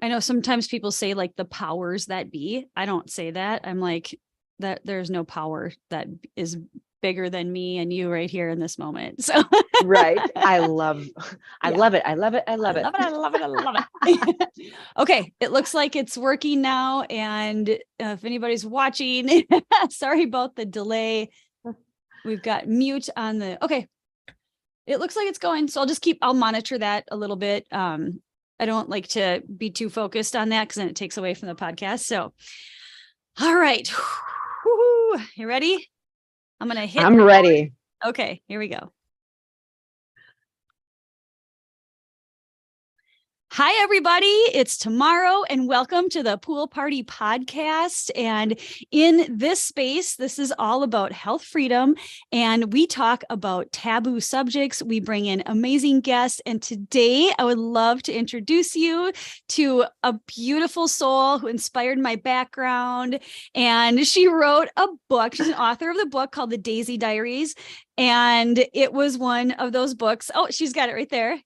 I know sometimes people say like the powers that be. I don't say that. I'm like that there's no power that is bigger than me and you right here in this moment. So right. I love it. I love it. I love it. I love it. I love it. Okay. It looks like it's working now. And if anybody's watching, sorry about the delay. We've got mute on the, okay. It looks like it's going. So I'll monitor that a little bit. I don't like to be too focused on that because then it takes away from the podcast. So, all right. Woo-hoo. You ready? I'm ready. Okay, here we go. Hi, everybody. It's tomorrow and welcome to the Pool Party Podcast. And in this space, this is all about health freedom. And we talk about taboo subjects. We bring in amazing guests. And today I would love to introduce you to a beautiful soul who inspired my background. And she wrote a book. She's an author of the book called the Daisy Diaries. And it was one of those books. Oh, she's got it right there.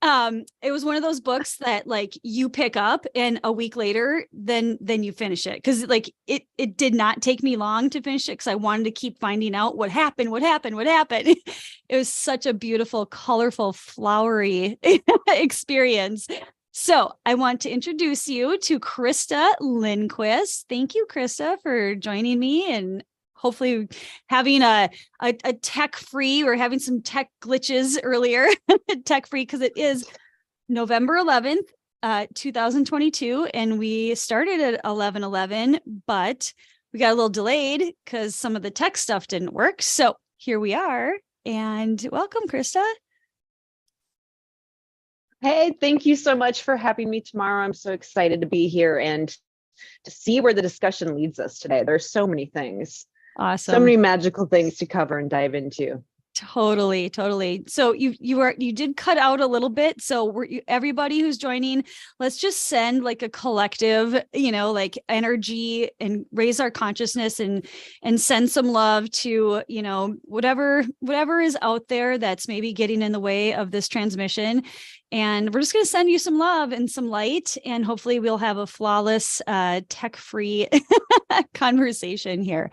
It was one of those books that like you pick up and a week later, then you finish it. Cause like it did not take me long to finish it because I wanted to keep finding out what happened. It was such a beautiful, colorful, flowery experience. So I want to introduce you to Krista Lindquist. Thank you, Krista, for joining me and hopefully having a tech-free, we're having some tech glitches earlier, tech-free, because it is November 11th, 2022, and we started at 11:11, but we got a little delayed because some of the tech stuff didn't work. So here we are, and welcome, Krista. Hey, thank you so much for having me tomorrow. I'm so excited to be here and to see where the discussion leads us today. There's so many things. Awesome. So many magical things to cover and dive into. Totally. So you did cut out a little bit. So everybody who's joining, let's just send like a collective, like energy and raise our consciousness and send some love to, whatever is out there that's maybe getting in the way of this transmission. And we're just going to send you some love and some light, and hopefully we'll have a flawless, tech-free conversation here.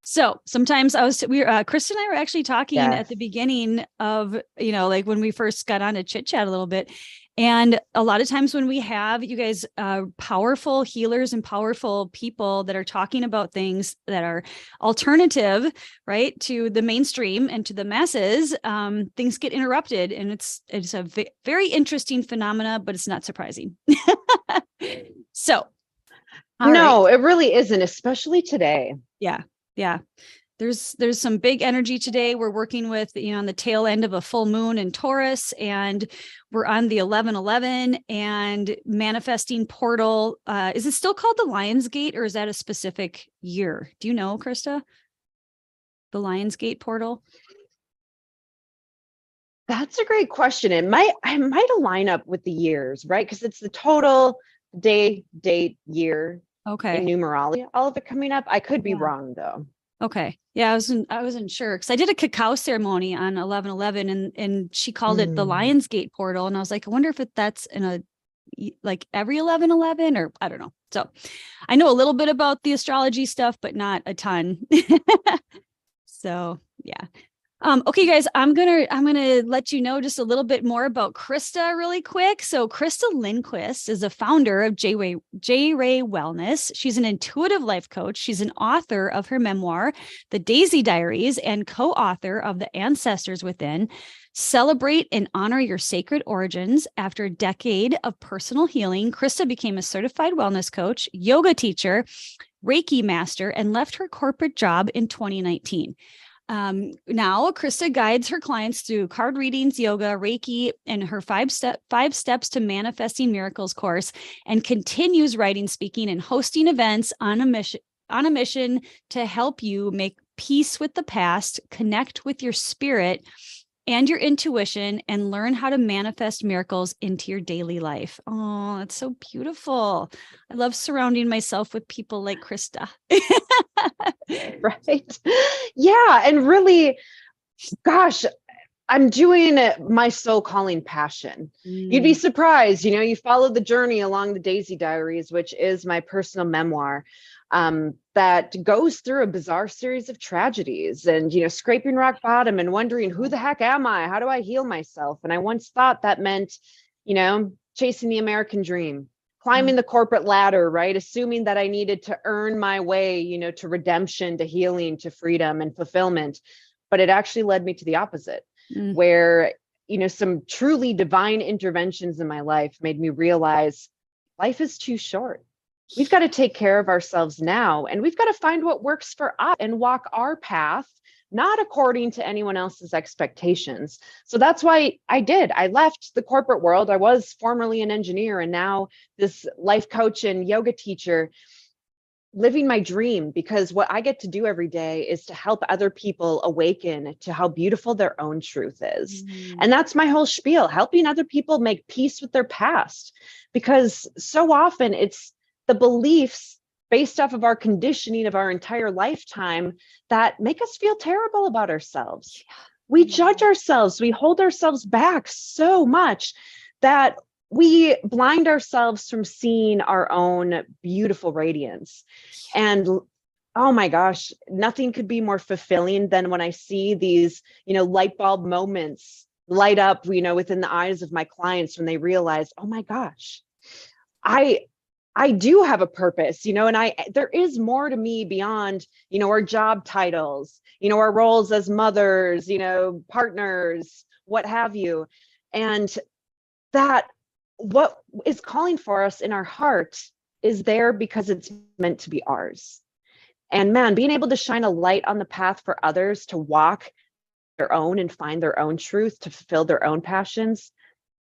So sometimes Krista and I were actually talking at the beginning of, like when we first got on to chit chat a little bit. And a lot of times when we have you guys, powerful healers and powerful people that are talking about things that are alternative, right, to the mainstream and to the masses, things get interrupted. And it's a very interesting phenomena, but it's not surprising. So. No, it really isn't, especially today. Yeah. There's some big energy today. We're working with, on the tail end of a full moon in Taurus, and we're on the 11:11 and manifesting portal. Is it still called the Lion's Gate, or is that a specific year? Do you know, Krista? The Lion's Gate portal? That's a great question. I might align up with the years, right? Because it's the total day, date, year. Okay. In numerology, all of it coming up. I could be wrong though. Okay. Yeah, I wasn't sure because I did a cacao ceremony on 11:11 and she called it the Lion's Gate portal. And I was like, I wonder if that's in like every 11:11 or I don't know. So I know a little bit about the astrology stuff, but not a ton. So yeah. Okay, guys, I'm gonna let you know just a little bit more about Krista really quick. So Krista Lindquist is a founder of J Ray Wellness. She's an intuitive life coach. She's an author of her memoir, The Daisy Diaries, and co-author of The Ancestors Within. Celebrate and honor your sacred origins. After a decade of personal healing, Krista became a certified wellness coach, yoga teacher, Reiki master, and left her corporate job in 2019. Now Krista guides her clients through card readings, yoga, Reiki, and her five steps to manifesting miracles course, and continues writing, speaking, and hosting events on a mission to help you make peace with the past, connect with your spirit and your intuition, and learn how to manifest miracles into your daily life. Oh, that's so beautiful. I love surrounding myself with people like Krista. Right. Yeah. And really, gosh, I'm doing my soul calling passion. You'd be surprised, you follow the journey along the Daisy Diaries, which is my personal memoir, that goes through a bizarre series of tragedies and, scraping rock bottom and wondering, who the heck am I? How do I heal myself? And I once thought that meant, chasing the American dream, climbing the corporate ladder, right? Assuming that I needed to earn my way, to redemption, to healing, to freedom and fulfillment. But it actually led me to the opposite, where, some truly divine interventions in my life made me realize life is too short. We've got to take care of ourselves now, and we've got to find what works for us and walk our path, not according to anyone else's expectations. So that's why I left the corporate world. I was formerly an engineer and now this life coach and yoga teacher, living my dream, because what I get to do every day is to help other people awaken to how beautiful their own truth is. And that's my whole spiel, helping other people make peace with their past, because so often it's the beliefs based off of our conditioning of our entire lifetime that make us feel terrible about ourselves. We judge ourselves, we hold ourselves back so much that we blind ourselves from seeing our own beautiful radiance. And oh my gosh, nothing could be more fulfilling than when I see these, light bulb moments light up, within the eyes of my clients when they realize, oh my gosh, I do have a purpose, and there is more to me beyond, our job titles, our roles as mothers, partners, what have you. And that what is calling for us in our heart is there because it's meant to be ours. And man, being able to shine a light on the path for others to walk their own and find their own truth, to fulfill their own passions,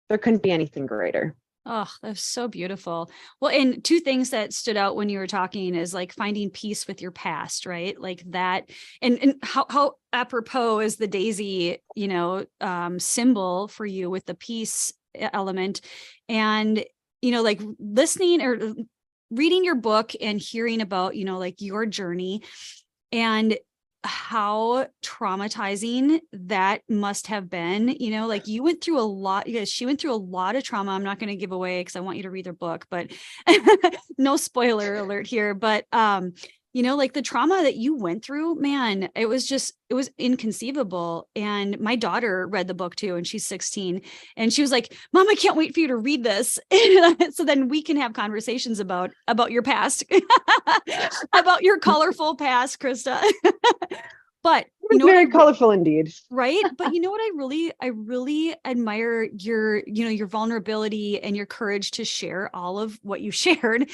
there couldn't be anything greater. Oh, that's so beautiful. Well, and two things that stood out when you were talking is like finding peace with your past, right? Like that, and how apropos is the daisy, symbol for you with the peace element, and like listening or reading your book and hearing about like your journey and how traumatizing that must have been. Like you went through a lot, she went through a lot of trauma. I'm not going to give away because I want you to read their book, but no spoiler alert here. But like the trauma that you went through, man, it was inconceivable. And my daughter read the book too, and she's 16, and she was like, Mom, I can't wait for you to read this. So then we can have conversations about your past, about your colorful past, Krista. But very colorful indeed. Right. But you know what, I really admire your, your vulnerability and your courage to share all of what you shared.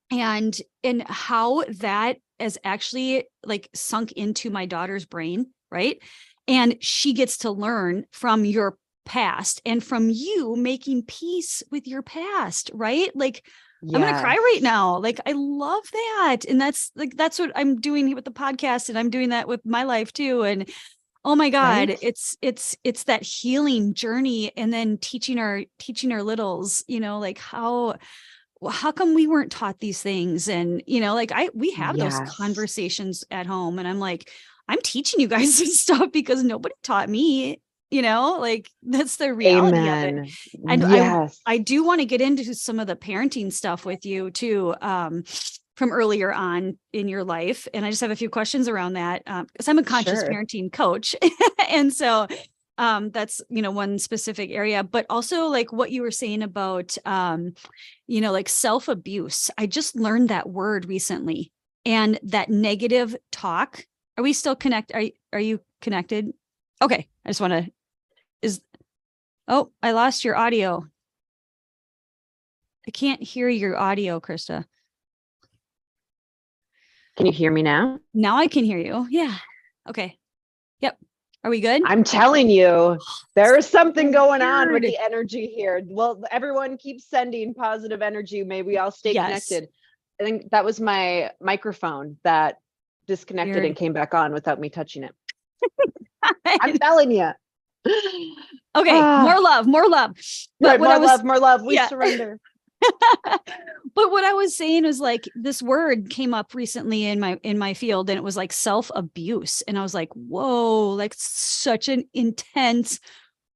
And how that has actually like sunk into my daughter's brain, right? And she gets to learn from your past and from you making peace with your past, right? Like, I'm going to cry right now. Like, I love that. And that's what I'm doing with the podcast, and I'm doing that with my life too. And oh my God, right? It's that healing journey, and then teaching our littles, like how come we weren't taught these things? And, we have those conversations at home, and I'm like, I'm teaching you guys this stuff because nobody taught me, like that's the reality of it. And I do want to get into some of the parenting stuff with you too, from earlier on in your life. And I just have a few questions around that, because I'm a conscious parenting coach. And so that's, one specific area, but also like what you were saying about, like self-abuse. I just learned that word recently, and that negative talk. Are we still connected? Are you connected? Okay. I just want to, I lost your audio. I can't hear your audio, Krista. Can you hear me now? Now I can hear you. Yeah. Okay. Yep. Are we good? I'm telling you, there is something going on with the energy here. Well, everyone keeps sending positive energy. May we all stay connected. I think that was my microphone that disconnected and came back on without me touching it. I'm telling you. Okay, more love. Right, more love. We surrender. But what I was saying was like this word came up recently in my field, and it was like self-abuse. And I was like, whoa, like such an intense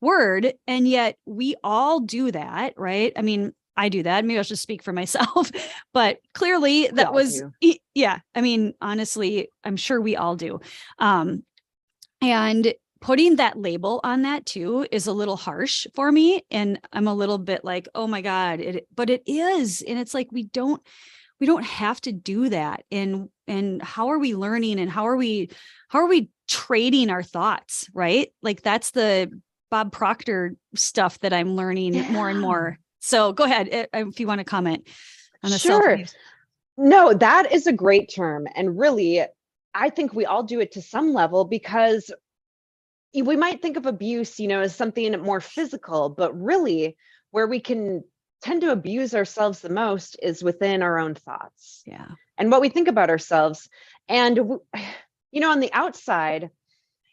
word. And yet we all do that, right? I mean, I do that. Maybe I should speak for myself, but clearly We that all was, do. yeah. I mean, honestly, I'm sure we all do. And putting that label on that too is a little harsh for me. And I'm a little bit like, oh my God, but it is. And it's like, we don't have to do that. And how are we learning, and how are we trading our thoughts, right? Like that's the Bob Proctor stuff that I'm learning more and Yeah. more. So go ahead if you want to comment on the Sure. self-abuse. No, that is a great term. And really, I think we all do it to some level, because we might think of abuse, as something more physical, but really where we can tend to abuse ourselves the most is within our own thoughts Yeah. and what we think about ourselves. And, on the outside,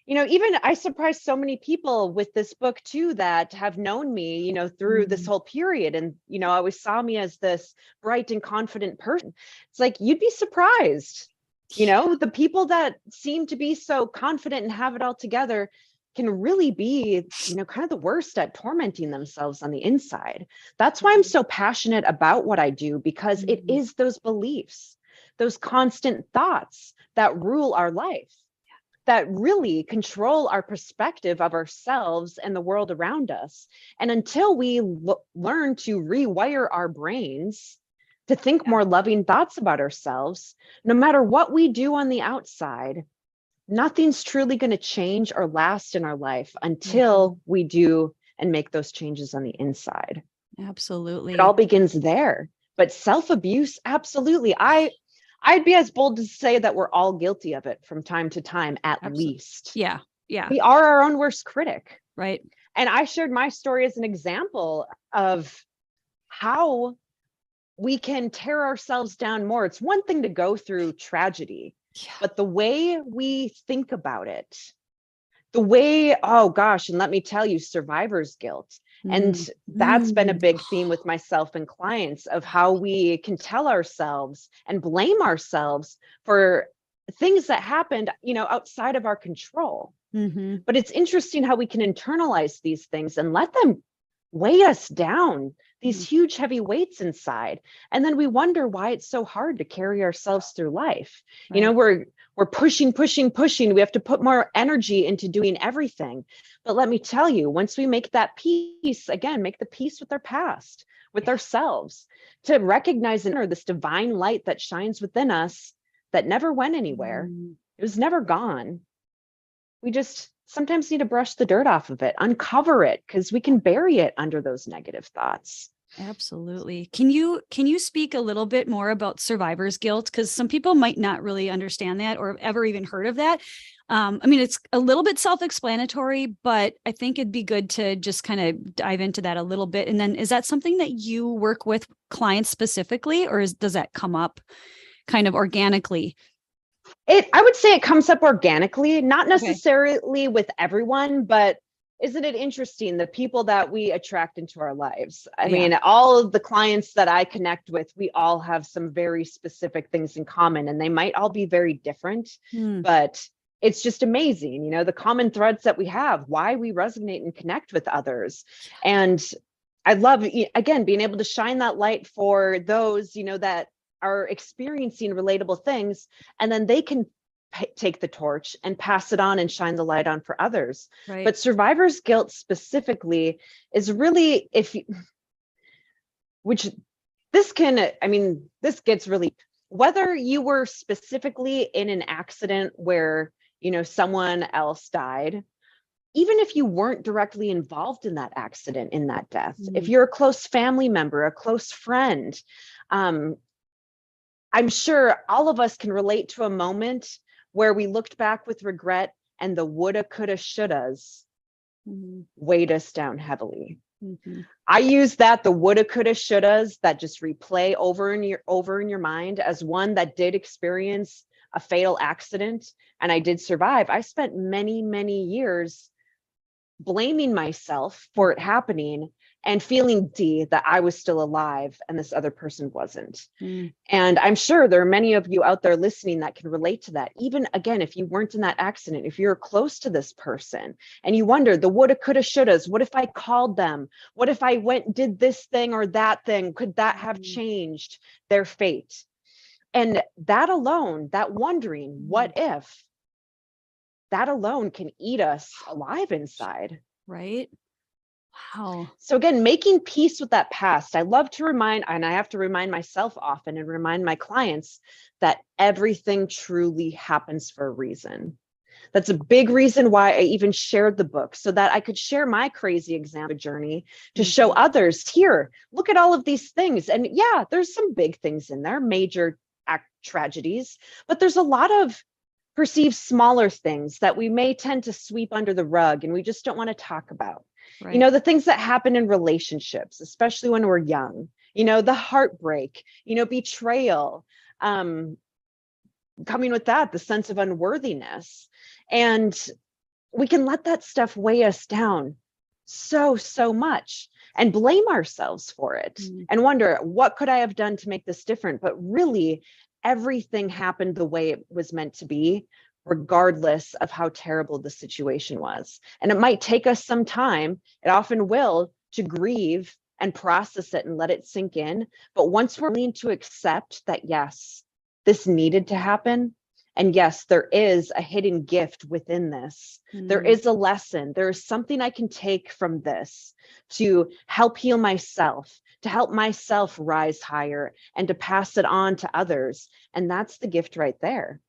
even I surprised so many people with this book too, that have known me, through this whole period, and, always saw me as this bright and confident person. It's like, you'd be surprised, the people that seem to be so confident and have it all together can really be, kind of the worst at tormenting themselves on the inside. That's why I'm so passionate about what I do, because it is those beliefs, those constant thoughts that rule our life, that really control our perspective of ourselves and the world around us. And until we learn to rewire our brains to think more loving thoughts about ourselves, no matter what we do on the outside, nothing's truly going to change or last in our life until we do and make those changes on the inside. Absolutely. It all begins there. But self-abuse, absolutely. I'd be as bold to say that we're all guilty of it from time to time, at least. Yeah. Yeah. We are our own worst critic. Right. And I shared my story as an example of how we can tear ourselves down more. It's one thing to go through tragedy, but the way we think about it, the way, oh gosh, and let me tell you, survivor's guilt. And that's been a big theme with myself and clients, of how we can tell ourselves and blame ourselves for things that happened, outside of our control. But it's interesting how we can internalize these things and let them weigh us down, these huge heavy weights inside. And then we wonder why it's so hard to carry ourselves through life. Right. We're pushing. We have to put more energy into doing everything. But let me tell you, once we make that peace, again, make the peace with our past, with ourselves, to recognize and honor this divine light that shines within us, that never went anywhere. It was never gone. We just sometimes need to brush the dirt off of it, uncover it, because we can bury it under those negative thoughts. Absolutely. Can you speak a little bit more about survivor's guilt? Because some people might not really understand that or have ever even heard of that. I mean, it's a little bit self-explanatory, but I think it'd be good to just kind of dive into that a little bit. And then is that something that you work with clients specifically, or does that come up kind of organically? I would say it comes up organically, not necessarily with everyone, but isn't it interesting, the people that we attract into our lives? I mean, all of the clients that I connect with, we all have some very specific things in common, and they might all be very different, but it's just amazing, the common threads that we have, why we resonate and connect with others. And I love, again, being able to shine that light for those, that are experiencing relatable things, and then they can take the torch and pass it on and shine the light on for others. Right. But survivor's guilt specifically is really, this gets really, whether you were specifically in an accident where, someone else died, even if you weren't directly involved in that accident, in that death, if you're a close family member, a close friend, I'm sure all of us can relate to a moment where we looked back with regret, and the woulda, coulda, shouldas weighed us down heavily. I use the woulda, coulda, shouldas that just replay over in your mind, as one that did experience a fatal accident and I did survive. I spent many, many years blaming myself for it happening and feeling that I was still alive and this other person wasn't. And I'm sure there are many of you out there listening that can relate to that. Even again, if you weren't in that accident, if you're close to this person and you wonder the woulda, coulda, shouldas, what if I called them? What if I went and did this thing or that thing? Could that have changed their fate? And that alone, that wondering, what if, that alone can eat us alive inside. Right. Wow. So again, making peace with that past. I love to remind, and I have to remind myself often and remind my clients that everything truly happens for a reason. That's a big reason why I even shared the book, so that I could share my crazy example journey to show others, here, look at all of these things. And yeah, there's some big things in there, major tragedies, but there's a lot of perceived smaller things that we may tend to sweep under the rug and we just don't want to talk about. Right. You know, the things that happen in relationships, especially when we're young, you know, the heartbreak, you know, betrayal, coming with that, the sense of unworthiness. And we can let that stuff weigh us down so much and blame ourselves for it and wonder, what could I have done to make this different? But really, everything happened the way it was meant to be, regardless of how terrible the situation was. And it might take us some time, it often will, to grieve and process it and let it sink in. But once we're willing to accept that, yes, this needed to happen, and yes, there is a hidden gift within this. There is a lesson. There is something I can take from this to help heal myself, to help myself rise higher, and to pass it on to others. And that's the gift right there.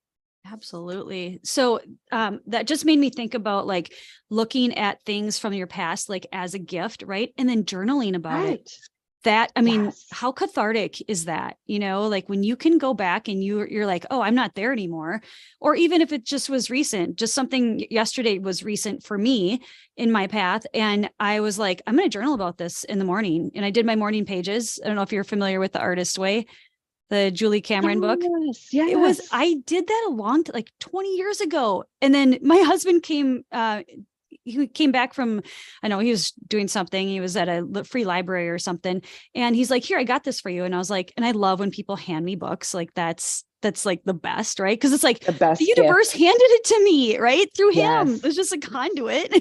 Absolutely. So that just made me think about like looking at things from your past, like as a gift, right? And then journaling about it. That, I mean, how cathartic is that? You know, like when you can go back and you're like, oh, I'm not there anymore. Or even if it just was recent, just something yesterday was recent for me in my path. And I was like, I'm going to journal about this in the morning. And I did my morning pages. I don't know if you're familiar with The Artist Way, the Julie Cameron book. Yes. It was, I did that like 20 years ago. And then my husband he came back from, I know he was doing something. He was at a free library or something. And he's like, here, I got this for you. And I was like, and I love when people hand me books. Like that's like the best, right? Because it's like the universe handed it to me, right? Through him. It was just a conduit.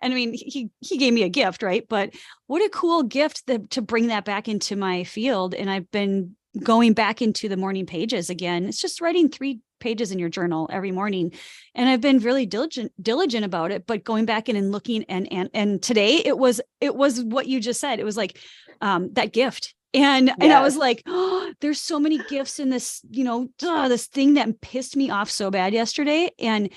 And I mean, he gave me a gift, right? But what a cool gift to bring that back into my field. And I've been going back into the morning pages again. It's just writing 3 pages in your journal every morning. And I've been really diligent about it, but going back in and looking and today it was what you just said. It was like that gift. And I was like, oh, there's so many gifts in this, you know, this thing that pissed me off so bad yesterday. And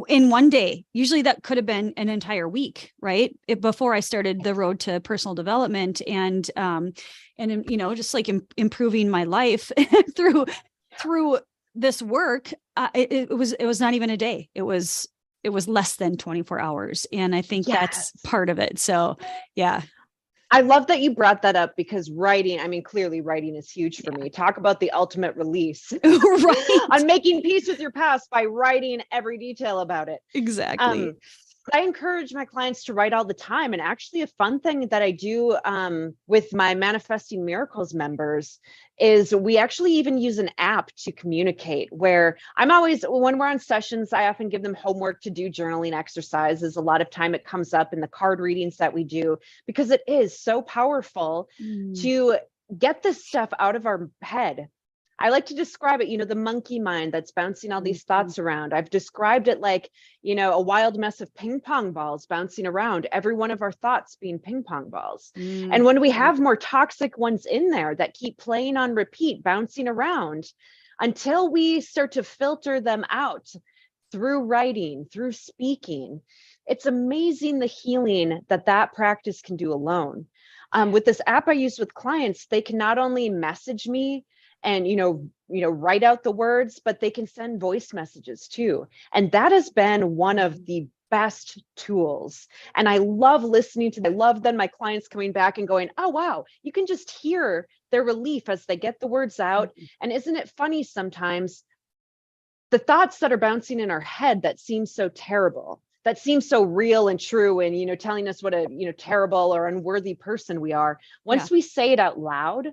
in one day, usually that could have been an entire week, right? Before I started the road to personal development and you know, just like improving my life through this work, it was not even a day. It was less than 24 hours. And I think that's part of it. So yeah. I love that you brought that up, because writing, I mean, clearly writing is huge for me. Talk about the ultimate release. Right. On making peace with your past by writing every detail about it. Exactly. I encourage my clients to write all the time. And actually a fun thing that I do with my Manifesting Miracles members is we actually even use an app to communicate, where I'm always, when we're on sessions, I often give them homework to do journaling exercises. A lot of time it comes up in the card readings that we do, because it is so powerful to get this stuff out of our head. I like to describe it, you know, the monkey mind that's bouncing all these thoughts around. I've described it like, you know, a wild mess of ping pong balls bouncing around, every one of our thoughts being ping pong balls. And when we have more toxic ones in there that keep playing on repeat, bouncing around, until we start to filter them out through writing, through speaking, it's amazing the healing that practice can do alone. With this app I use with clients, they can not only message me and, you know, write out the words, but they can send voice messages too. And that has been one of the best tools. And I love listening to them. I love then my clients coming back and going, oh, wow, you can just hear their relief as they get the words out. And isn't it funny sometimes, the thoughts that are bouncing in our head that seem so terrible, that seems so real and true, and, you know, telling us what a, you know, terrible or unworthy person we are. Once we say it out loud,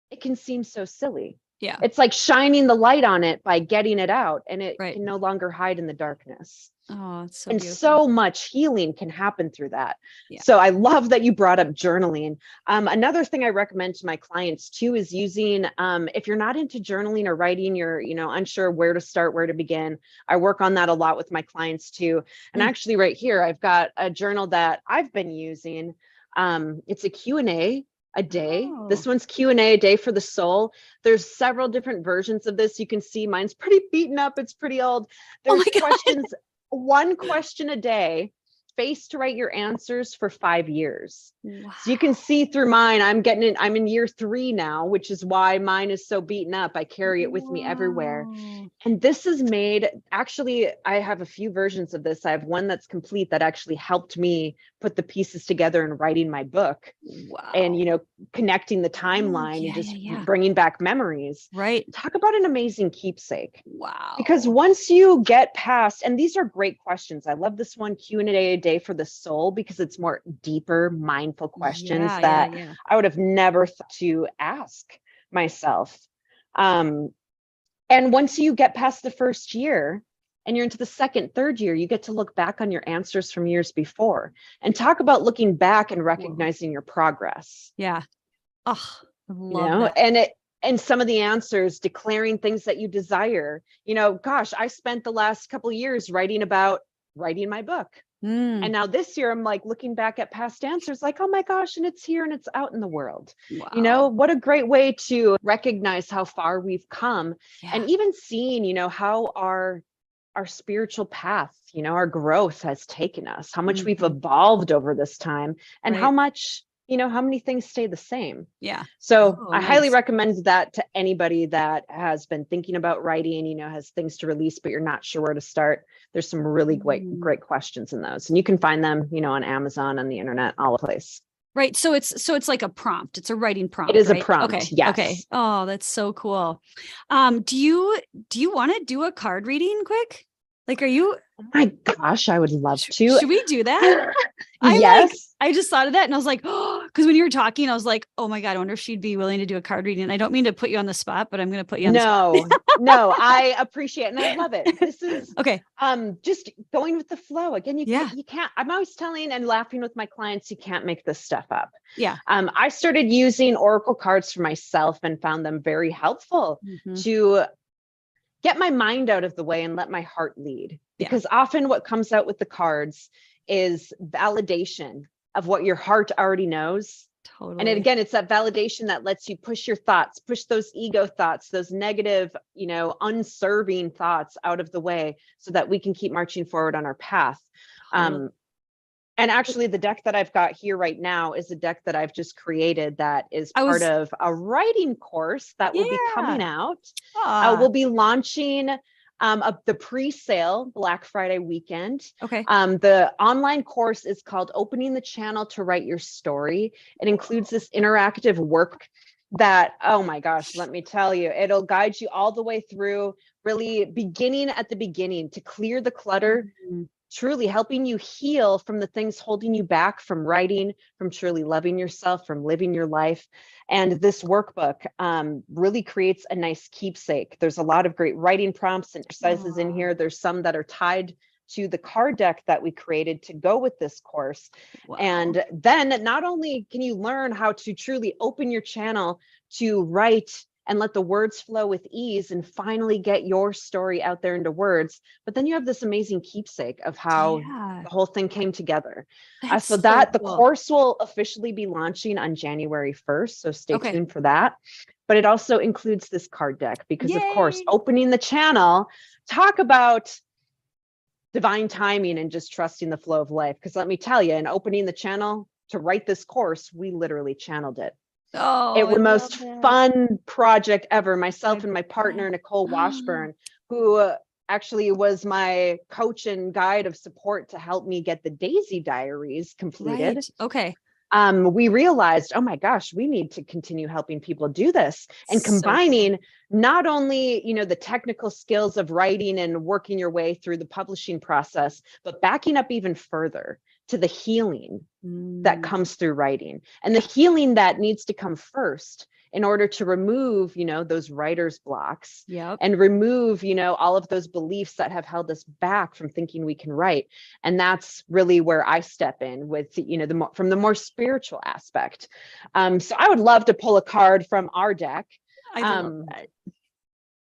it can seem so silly. Yeah. It's like shining the light on it by getting it out, and it Right. can no longer hide in the darkness. Oh, it's so And beautiful. so much healing can happen through that. Yeah. So I love that you brought up journaling. Another thing I recommend to my clients too is using, if you're not into journaling or writing, you're, you know, unsure where to start, where to begin. I work on that a lot with my clients too. And actually right here, I've got a journal that I've been using. It's a Q&A a day. Oh. This one's Q&A a day for the soul. There's several different versions of this. You can see mine's pretty beaten up. It's pretty old. There's questions, one question a day, face to write your answers for 5 years. Wow. So you can see through mine, I'm in year 3 now, which is why mine is so beaten up. I carry it with me everywhere. And this is made, actually, I have a few versions of this. I have one that's complete that actually helped me put the pieces together in writing my book. Wow. And, you know, connecting the timeline and just bringing back memories. Right. Talk about an amazing keepsake. Wow. Because once you get past, and these are great questions. I love this one, Q&A a day for the soul, because it's more deeper, mindful questions that I would have never thought to ask myself. And once you get past the first year and you're into the second, third year, you get to look back on your answers from years before and talk about looking back and recognizing your progress. Yeah. Oh, I love You know, that. and some of the answers, declaring things that you desire. You know, gosh, I spent the last couple of years writing my book. And now this year I'm like looking back at past answers like, oh my gosh, and it's here and it's out in the world. Wow. You know, what a great way to recognize how far we've come. And even seeing, you know, how our spiritual path, you know, our growth has taken us, how much we've evolved over this time, and how much, you know, how many things stay the same. Yeah. So I highly recommend that to anybody that has been thinking about writing, you know, has things to release, but you're not sure where to start. There's some really great questions in those, and you can find them, you know, on Amazon, on the internet, all over the place. Right. So it's like a prompt. It's a writing prompt. It is a prompt. Okay. Yes. Okay. Oh, that's so cool. Do you want to do a card reading quick? Like, are you? Oh my gosh, I would love to. Should we do that? Yes. I just thought of that and I was like, oh, because when you were talking, I was like, oh my God, I wonder if she'd be willing to do a card reading. And I don't mean to put you on the spot, but I'm going to put you on the spot. No, I appreciate it and I love it. This is okay. Just going with the flow. Again, you can't, I'm always telling and laughing with my clients, you can't make this stuff up. Yeah. I started using oracle cards for myself and found them very helpful to get my mind out of the way and let my heart lead. Because often what comes out with the cards is validation of what your heart already knows. Totally. And again, it's that validation that lets you push your thoughts, push those ego thoughts, those negative, you know, unserving thoughts out of the way so that we can keep marching forward on our path. And actually the deck that I've got here right now is a deck that I've just created that is part of a writing course that will be coming out. We'll be launching the pre-sale Black Friday weekend. Okay. The online course is called Opening the Channel to Write Your Story. It includes this interactive work that, oh my gosh, let me tell you, it'll guide you all the way through, really beginning at the beginning to clear the clutter, truly helping you heal from the things holding you back from writing, from truly loving yourself, from living your life. And this workbook really creates a nice keepsake. There's a lot of great writing prompts and exercises in here. There's some that are tied to the card deck that we created to go with this course. Wow. And then not only can you learn how to truly open your channel to write and let the words flow with ease and finally get your story out there into words, but then you have this amazing keepsake of how the whole thing came together. So that cool. The course will officially be launching on January 1st. So stay tuned for that. But it also includes this card deck because of course, opening the channel, talk about divine timing and just trusting the flow of life. Because let me tell you, in opening the channel to write this course, we literally channeled it. Oh, it was the most fun project ever. Myself and my partner, Nicole Washburn, who actually was my coach and guide of support to help me get the Daisy Diaries completed. Right. Okay. we realized, oh my gosh, we need to continue helping people do this, and So combining not only, the technical skills of writing and working your way through the publishing process, but backing up even further to the healing that comes through writing, and the healing that needs to come first in order to remove, those writer's blocks, Yep. and remove, all of those beliefs that have held us back from thinking we can write. And that's really where I step in with, from the more spiritual aspect. So I would love to pull a card from our deck. I love that.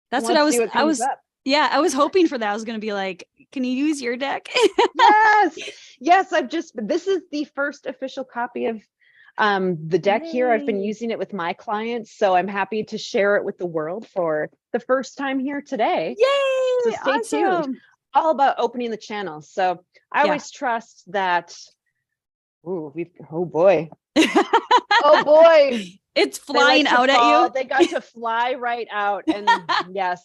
That's Let's see I was, up. yeah, I was hoping for that. I was going to be like, can you use your deck? Yes. This is the first official copy of the deck here. I've been using it with my clients, so I'm happy to share it with the world for the first time here today. Yay! So stay tuned. All about opening the channel. So I always trust that. Oh boy. Oh boy. It's flying out at you. They got to fly right out. And yes,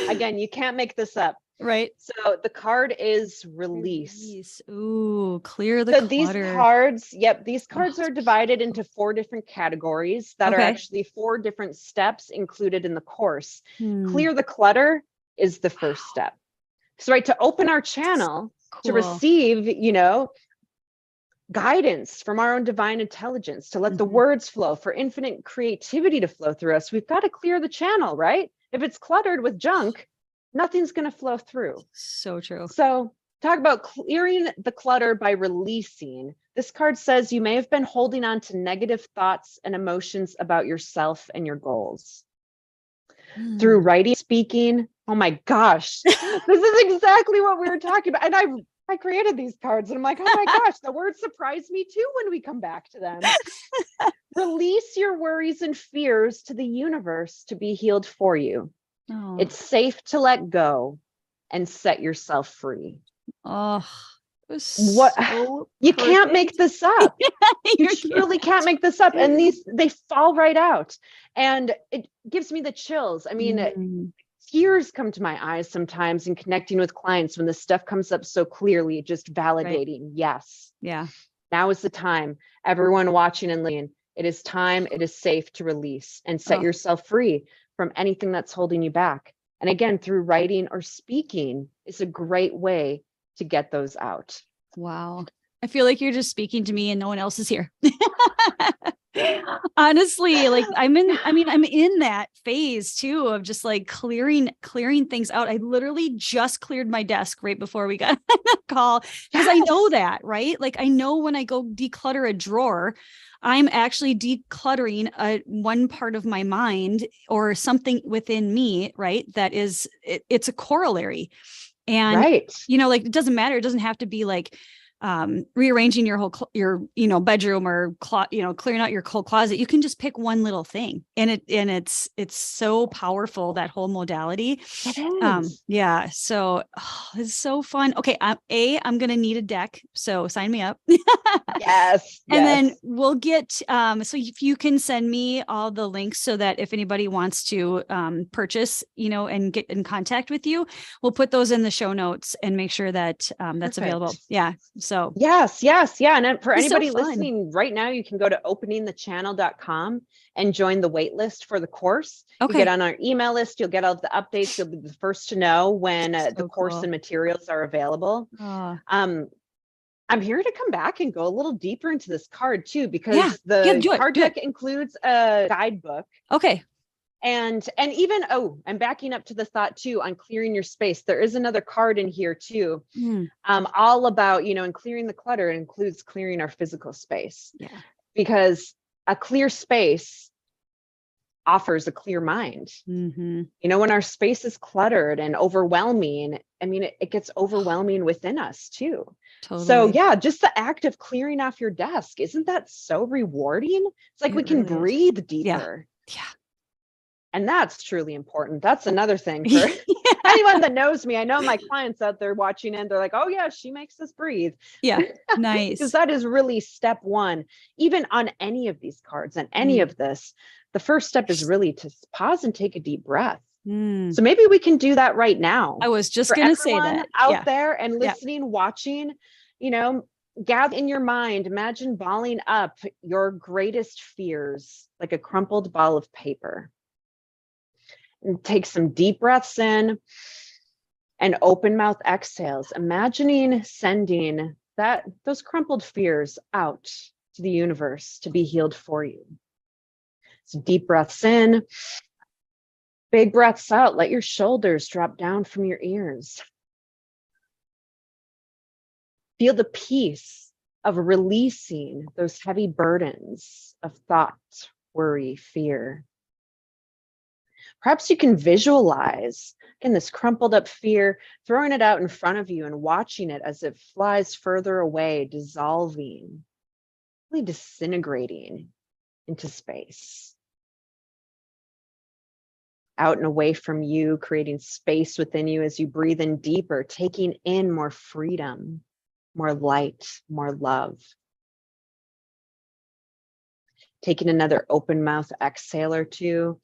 again, you can't make this up. Right. So the card is release. Ooh, clear the clutter. These cards are divided into 4 different categories that are actually 4 different steps included in the course. Clear the clutter is the first step. So, right, to open our channel, to receive, guidance from our own divine intelligence, to let the words flow, for infinite creativity to flow through us, we've got to clear the channel, right? If it's cluttered with junk, nothing's going to flow through. So true. So talk about clearing the clutter by releasing. This card says you may have been holding on to negative thoughts and emotions about yourself and your goals. Through writing, speaking, oh my gosh, this is exactly what we were talking about. And I created these cards and I'm like, oh my gosh, the words surprise me too when we come back to them. Release your worries and fears to the universe to be healed for you. Oh. It's safe to let go and set yourself free. Oh, what? So you can't make this up. You truly can't make this up. And they fall right out. And it gives me the chills. I mean, tears come to my eyes sometimes in connecting with clients when this stuff comes up so clearly, just validating. Right. Yes. Yeah. Now is the time. Everyone watching and listening, it is time. It is safe to release and set yourself free from anything that's holding you back. And again, through writing or speaking is a great way to get those out. Wow. I feel like you're just speaking to me and no one else is here. Honestly, like I'm in that phase too of just like clearing things out. I literally just cleared my desk right before we got on the call because I know that, right? Like I know when I go declutter a drawer, I'm actually decluttering one part of my mind or something within me, right? That is, it's a corollary. And, like, it doesn't matter. It doesn't have to be like, rearranging your whole, bedroom or, clearing out your whole closet. You can just pick one little thing and it's so powerful, that whole modality. It is. Yeah. So it's so fun. Okay. I'm going to need a deck. So sign me up. Yes. And then we'll get, so if you can send me all the links so that if anybody wants to, purchase, and get in contact with you, we'll put those in the show notes and make sure that, that's available. Yeah. So yes. Yeah. And for anybody listening right now, you can go to openingthechannel.com and join the wait list for the course. Okay. You get on our email list. You'll get all of the updates. You'll be the first to know when the course and materials are available. I'm here to come back and go a little deeper into this card too, because the card deck includes a guidebook. Okay. And even, I'm backing up to the thought too on clearing your space. There is another card in here too, all about, and clearing the clutter. It includes clearing our physical space. Yeah. Because a clear space offers a clear mind. Mm-hmm. When our space is cluttered and overwhelming, it gets overwhelming within us too. Totally. So just the act of clearing off your desk, isn't that so rewarding? It's like we can breathe deeper. Yeah. And that's truly important. That's another thing for anyone that knows me. I know my clients out there watching and they're like, oh yeah, she makes us breathe. Yeah. Nice. Because that is really step one, even on any of these cards and any of this. The first step is really to pause and take a deep breath. So maybe we can do that right now. I was just going to say that out there and listening, watching, gather in your mind, imagine balling up your greatest fears like a crumpled ball of paper. And take some deep breaths in and open mouth exhales, imagining sending those crumpled fears out to the universe to be healed for you. So deep breaths in, big breaths out. Let your shoulders drop down from your ears. Feel the peace of releasing those heavy burdens of thought, worry, fear. Perhaps you can visualize, again, this crumpled up fear, throwing it out in front of you and watching it as it flies further away, dissolving, really disintegrating into space. Out and away from you, creating space within you as you breathe in deeper, taking in more freedom, more light, more love. Taking another open mouth exhale or two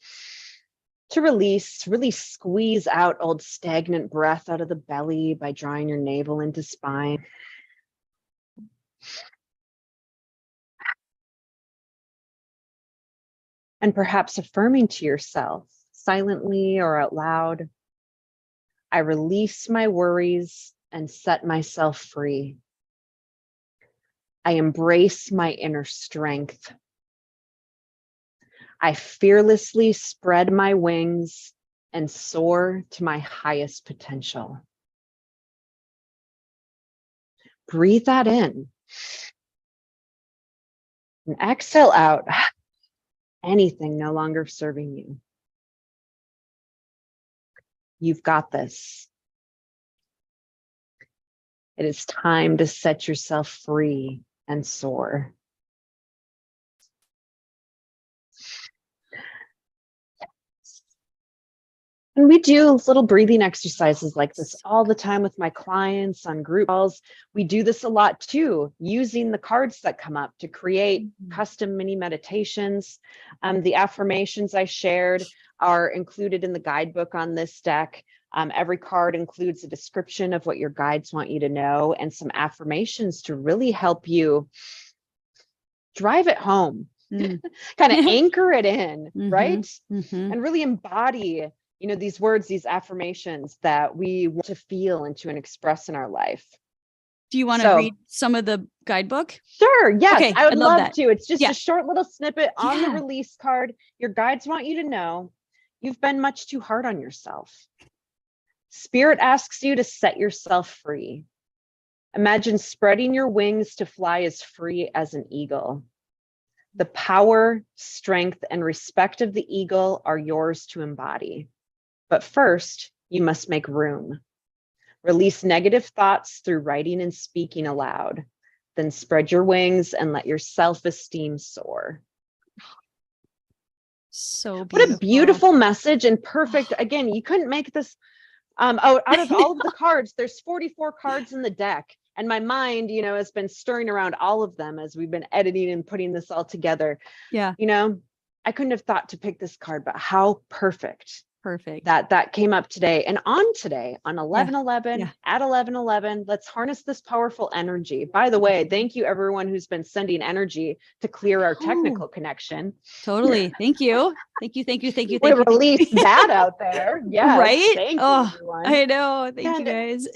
to release, really squeeze out old stagnant breath out of the belly by drawing your navel into spine. And perhaps affirming to yourself, silently or out loud, I release my worries and set myself free. I embrace my inner strength. I fearlessly spread my wings and soar to my highest potential. Breathe that in. And exhale out anything no longer serving you. You've got this. It is time to set yourself free and soar. And we do little breathing exercises like this all the time with my clients on group calls. We do this a lot too, using the cards that come up to create custom mini meditations. The affirmations I shared are included in the guidebook on this deck. Every card includes a description of what your guides want you to know and some affirmations to really help you drive it home, kind of anchor it in, right? And really embody these words, these affirmations that we want to feel into and express in our life. Do you want to read some of the guidebook? Sure. Yes, okay, I would love that. to. It's just a short little snippet on the release card. Your guides want you to know you've been much too hard on yourself. Spirit asks you to set yourself free. Imagine spreading your wings to fly as free as an eagle. The power, strength, and respect of the eagle are yours to embody. But first, you must make room. Release negative thoughts through writing and speaking aloud. Then spread your wings and let your self-esteem soar. So beautiful. What a beautiful message and perfect. Again, you couldn't make this out of all of the cards. There's 44 cards in the deck. And my mind, has been stirring around all of them as we've been editing and putting this all together. Yeah. I couldn't have thought to pick this card, but how perfect. Perfect. That came up today. And on today, on 11/11, at 11/11, let's harness this powerful energy. By the way, thank you everyone who's been sending energy to clear our technical connection. Totally. Thank you. Thank you. We release that out there. Yeah. Right? Thank you, everyone. I know. Thank you guys.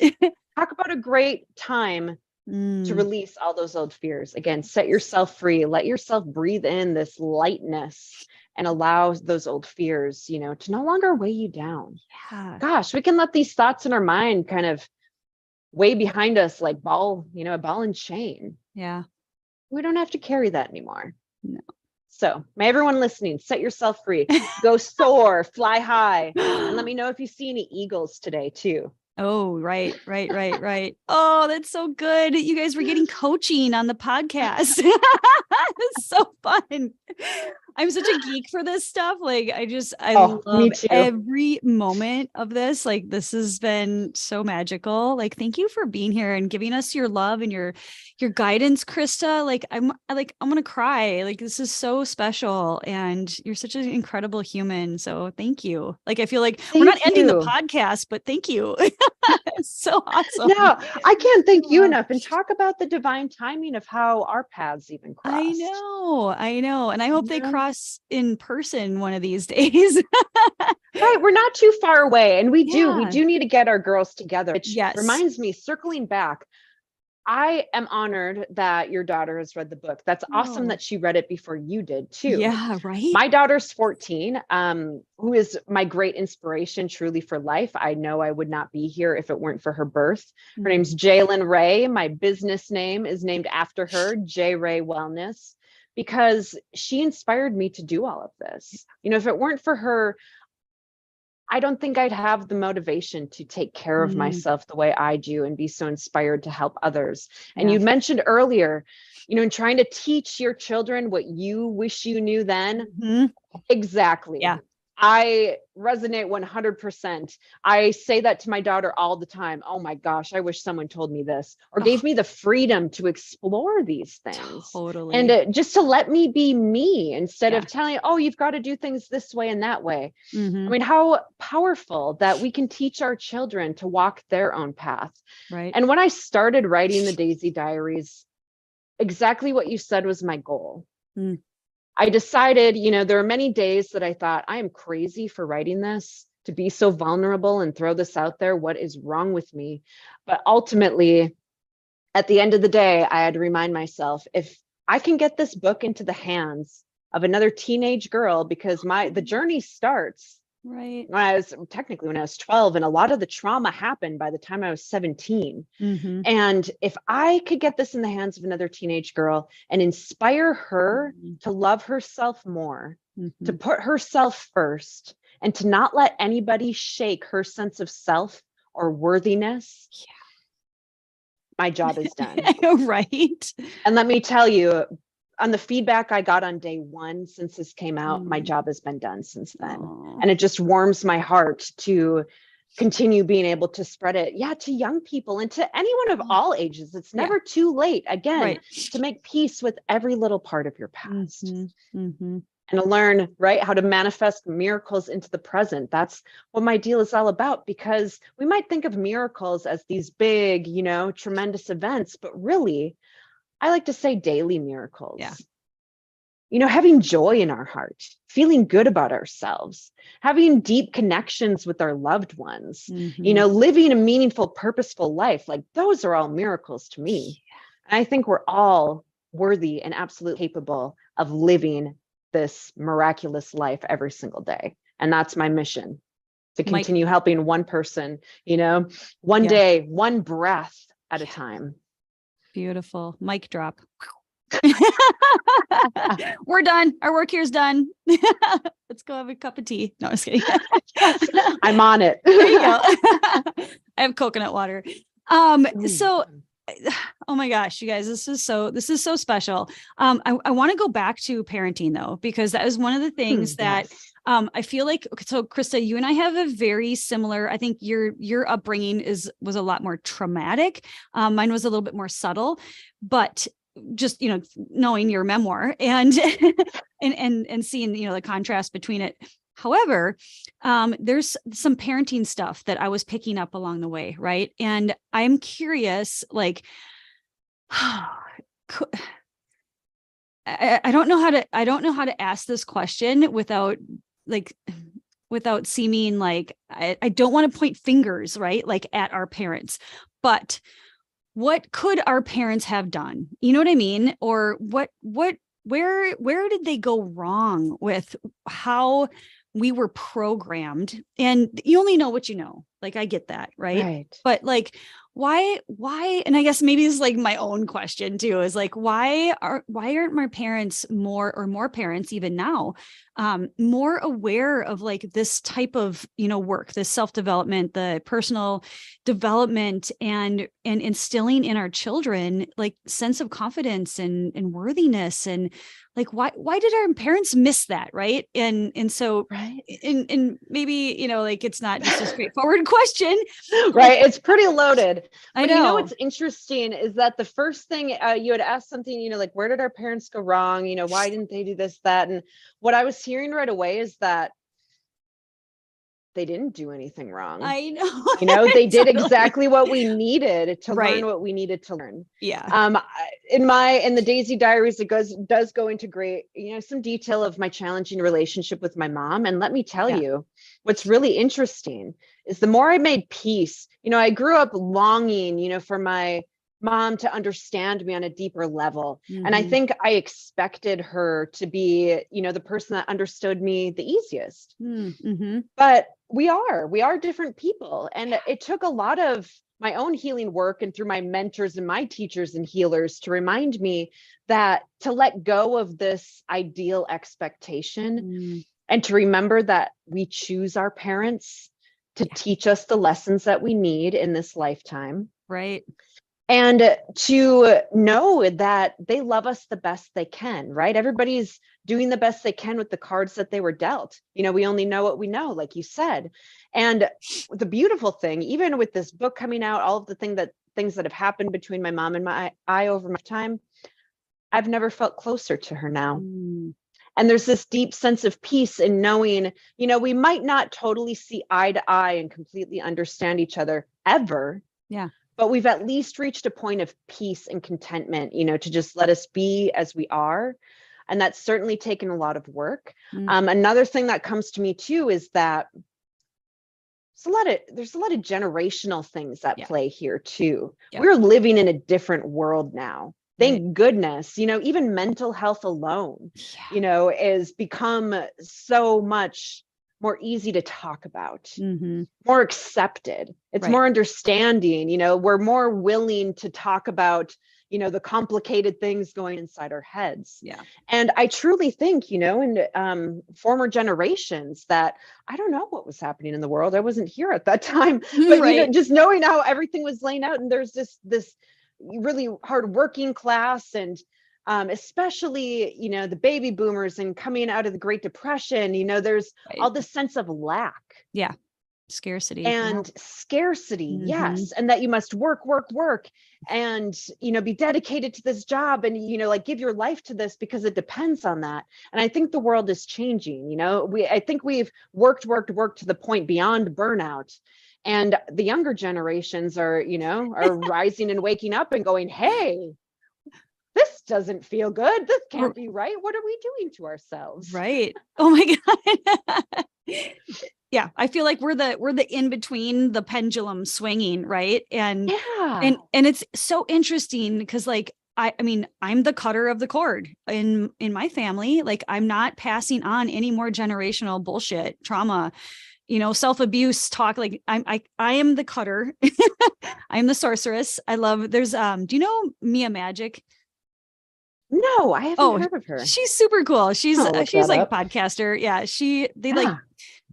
Talk about a great time to release all those old fears. Again, set yourself free. Let yourself breathe in this lightness and allow those old fears, to no longer weigh you down. Yeah. Gosh, we can let these thoughts in our mind kind of weigh behind us like a ball and chain. Yeah. We don't have to carry that anymore. No. So may everyone listening, set yourself free, go soar, fly high. And let me know if you see any eagles today too. Oh, right. Oh, that's so good. You guys were getting coaching on the podcast. It's so fun. I'm such a geek for this stuff. Like I love every moment of this. Like this has been so magical. Like, thank you for being here and giving us your love and your guidance, Krista. Like I'm going to cry. Like this is so special and you're such an incredible human. So thank you. Like, I feel like we're not ending the podcast, but thank you. It's so awesome. No, I can't thank you enough, and talk about the divine timing of how our paths even I crossed. know. And I hope they Yeah. cross in person one of these days. Right, we're not too far away, and we Yeah. do need to get our girls together, which Yes. reminds me, circling back, I am honored that your daughter has read the book. That's awesome Oh, that she read it before you did too. yeah, right? My daughter's 14, who is my great inspiration truly for life. I know I would not be here if it weren't for her birth. Her name's Mhm. Jalen Ray. My business name is named after her, J Ray Wellness, because she inspired me to do all of this. If it weren't for her, I don't think I'd have the motivation to take care of Mm, myself the way I do and be so inspired to help others. And yeah. you mentioned earlier, in trying to teach your children what you wish you knew then. Mhm. Exactly. Yeah. I resonate 100%. I say that to my daughter all the time. Oh my gosh, I wish someone told me this or Oh, gave me the freedom to explore these things and totally. just to let me be me instead Yeah. of telling, oh, you've got to do things this way and that way. I Hmm. mean, how powerful that we can teach our children to walk their own path. Right. And when I started writing the Daisy Diaries, exactly what you said was my goal. Mm. I decided, there are many days that I thought, I am crazy for writing this, to be so vulnerable and throw this out there. What is wrong with me? But ultimately, at the end of the day, I had to remind myself, if I can get this book into the hands of another teenage girl, because the journey starts Right. when I was 12, and a lot of the trauma happened by the time I was 17. Hmm. And if I could get this in the hands of another teenage girl and inspire her to love herself more, to Hmm. put herself first, and to not let anybody shake her sense of self or worthiness, my job is done. Yeah. Right. And let me tell you, on the feedback I got on day one since this came out, my Mm. job has been done since then. Oh, And it just warms my heart to continue being able to spread it, yeah, to young people and to anyone of all ages. It's yeah. never too late, again, Right. to make peace with every little part of your past Hmm. Hmm. and to learn, right, how to manifest miracles into the present. That's what my deal is all about, because we might think of miracles as these big, tremendous events, but really, I like to say daily Yeah. miracles. Having joy in our heart, feeling good about ourselves, having deep connections with our loved ones, Hmm. living a meaningful, purposeful life. Like, those are all miracles to me. And I think we're all worthy and absolutely capable of living this miraculous life every single day. And that's my mission, to Mike. continue helping one person, one Yeah. day, one breath at a Yeah. time. Beautiful. Mic drop. We're done. Our work here's done. Let's go have a cup of tea. No, I'm just kidding. Yes, I'm on it. There you go. I have coconut water. Ooh, So oh my gosh, you guys, this is so special. I want to go back to parenting though, because that is one of the things that yes. I feel like, so Krista, you and I have a very similar, I think your upbringing was a lot more traumatic. Mine was a little bit more subtle, but just, knowing your memoir and, and seeing, the contrast between it. However, there's some parenting stuff that I was picking up along the way. Right. And I'm curious, like, I don't know how to ask this question without like, without seeming like, I don't want to point fingers, right? Like at our parents, but what could our parents have done? You know what I mean? Or where did they go wrong with how we were programmed? And you only know what you know. Like, I get that, right? Right. But like, why, and I guess maybe this is like my own question too, is like, why aren't my parents more parents even now, more aware of like this type of, work, this self-development, the personal development, and instilling in our children like sense of confidence and worthiness, and like why did our parents miss that, right? And so, Right. and maybe, like, it's not just a straightforward question. Right. It's pretty loaded. I But know. what's interesting is that the first thing you had asked something, like, where did our parents go wrong? Why didn't they do this, that? And what I was hearing right away is that they didn't do anything wrong. I know. You know, they did Totally. exactly what we needed to Right. learn what we needed to learn. Yeah. In the Daisy Diaries, it does go into great, you know, some detail of my challenging relationship with my mom. And let me tell Yeah. you, what's really interesting is the more I made peace, you know, I grew up longing, you know, for my mom to understand me on a deeper level. And I Mhm. think I expected her to be, you know, the person that understood me the easiest. Mm-hmm. But we are different people. And it took a lot of my own healing work and through my mentors and my teachers and healers to remind me that to let go of this ideal expectation Mm. and to remember that we choose our parents to Yeah. teach us the lessons that we need in this lifetime. Right. And to know that they love us the best they can, right? Everybody's doing the best they can with the cards that they were dealt. You know, we only know what we know, like you said. And the beautiful thing, even with this book coming out, all of the things that have happened between my mom and I over my time, I've never felt closer to her now. Mm. And there's this deep sense of peace in knowing, you know, we might not totally see eye to eye and completely understand each other ever. Yeah. But we've at least reached a point of peace and contentment, you know, to just let us be as we are. And that's certainly taken a lot of work. Mm. Another thing that comes to me too is that there's a lot of generational things at Yeah. play here too. Yeah. We're living in a different world now. Right. Thank goodness, you know, even mental health alone, Yeah. you know, is become so much more easy to talk about, Mm-hmm. more accepted. It's Right. more understanding, you know, we're more willing to talk about, you know, the complicated things going inside our heads. Yeah. And I truly think, you know, in former generations that I don't know what was happening in the world. I wasn't here at that time, but, you know, Right. just knowing how everything was laying out and there's this really hard working class and especially, you know, the baby boomers and coming out of the Great Depression, you know, there's Right. all this sense of lack. Yeah. Scarcity. And scarcity, Mm-hmm. yes, and that you must work and, you know, be dedicated to this job and, you know, like give your life to this because it depends on that. And I think the world is changing. You know, I think we've worked to the point beyond burnout, and the younger generations are, you know, are rising and waking up and going, hey, this doesn't feel good, this can't be right, what are we doing to ourselves? Right. Oh my God. Yeah, I feel like we're the in between, the pendulum swinging, right? And Yeah. and it's so interesting because like I mean, I'm the cutter of the cord in my family. Like I'm not passing on any more generational bullshit, trauma, you know, self-abuse talk. Like I am the cutter. I am the sorceress. I love there's do you know Mia Magic? No, I haven't Oh, heard of her. she's super cool. She's I'll look she's that like a up. podcaster. Yeah, they like Yeah.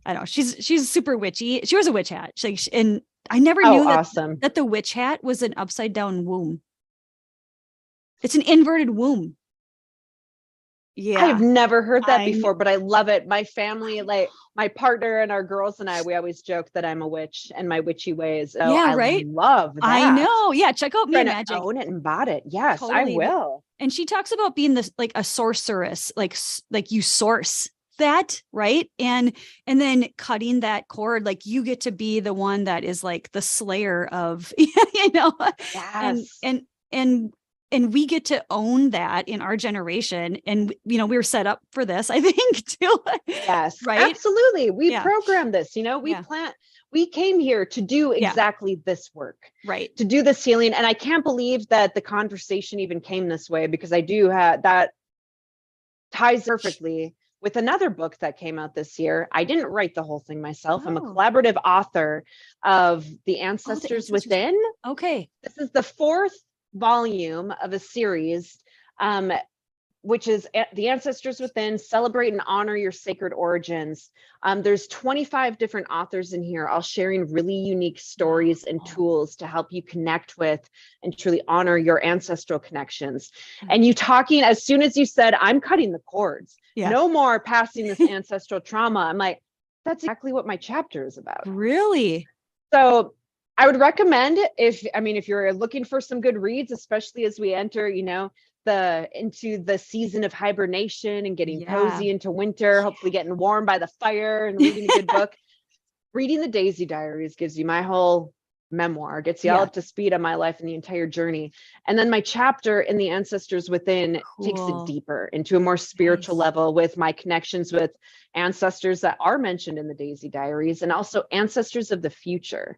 I don't know. She's super witchy. She was a witch hat. And I never Oh, knew that awesome. that the witch hat was an upside down womb. It's an inverted womb. I have Yeah. never heard that I before, but I love it. My family, like my partner and our girls and I, we always joke that I'm a witch and my witchy ways. Oh, yeah, I right. love I that. know. Yeah, check out Mia Trying to Magic. own it and bought it. Yes, I Totally. will. And she talks about being this like a sorceress, like you source that, right? And then cutting that cord, like you get to be the one that is like the slayer of, you know, Yes. and we get to own that in our generation. And you know, we were set up for this, I think, too. Yes, Right? absolutely. We Yeah. programmed this, you know, Yeah. we came here to do Yeah. exactly this work, Right. to do this healing. And I can't believe that the conversation even came this way because I do have that ties perfectly with another book that came out this year. I didn't write the whole thing myself. I'm a Oh. collaborative author of The Oh, Ancestors Within. Okay. This is the 4th volume of a series, which is The Ancestors Within, Celebrate and Honor Your Sacred Origins. There's 25 different authors in here, all sharing really unique stories and tools to help you connect with and truly honor your ancestral connections. And you talking, as soon as you said, I'm cutting the cords, Yeah. no more passing this ancestral trauma. I'm like, that's exactly what my chapter is about. Really? So I would recommend if you're looking for some good reads, especially as we enter, you know, into the season of hibernation and getting cozy into winter, hopefully getting warm by the fire and reading a good book. reading the Daisy Diaries gives you my whole memoir, gets you all up to speed on my life and the entire journey. And then my chapter in the Ancestors Within takes it deeper into a more spiritual level with my connections with ancestors that are mentioned in the Daisy Diaries and also ancestors of the future.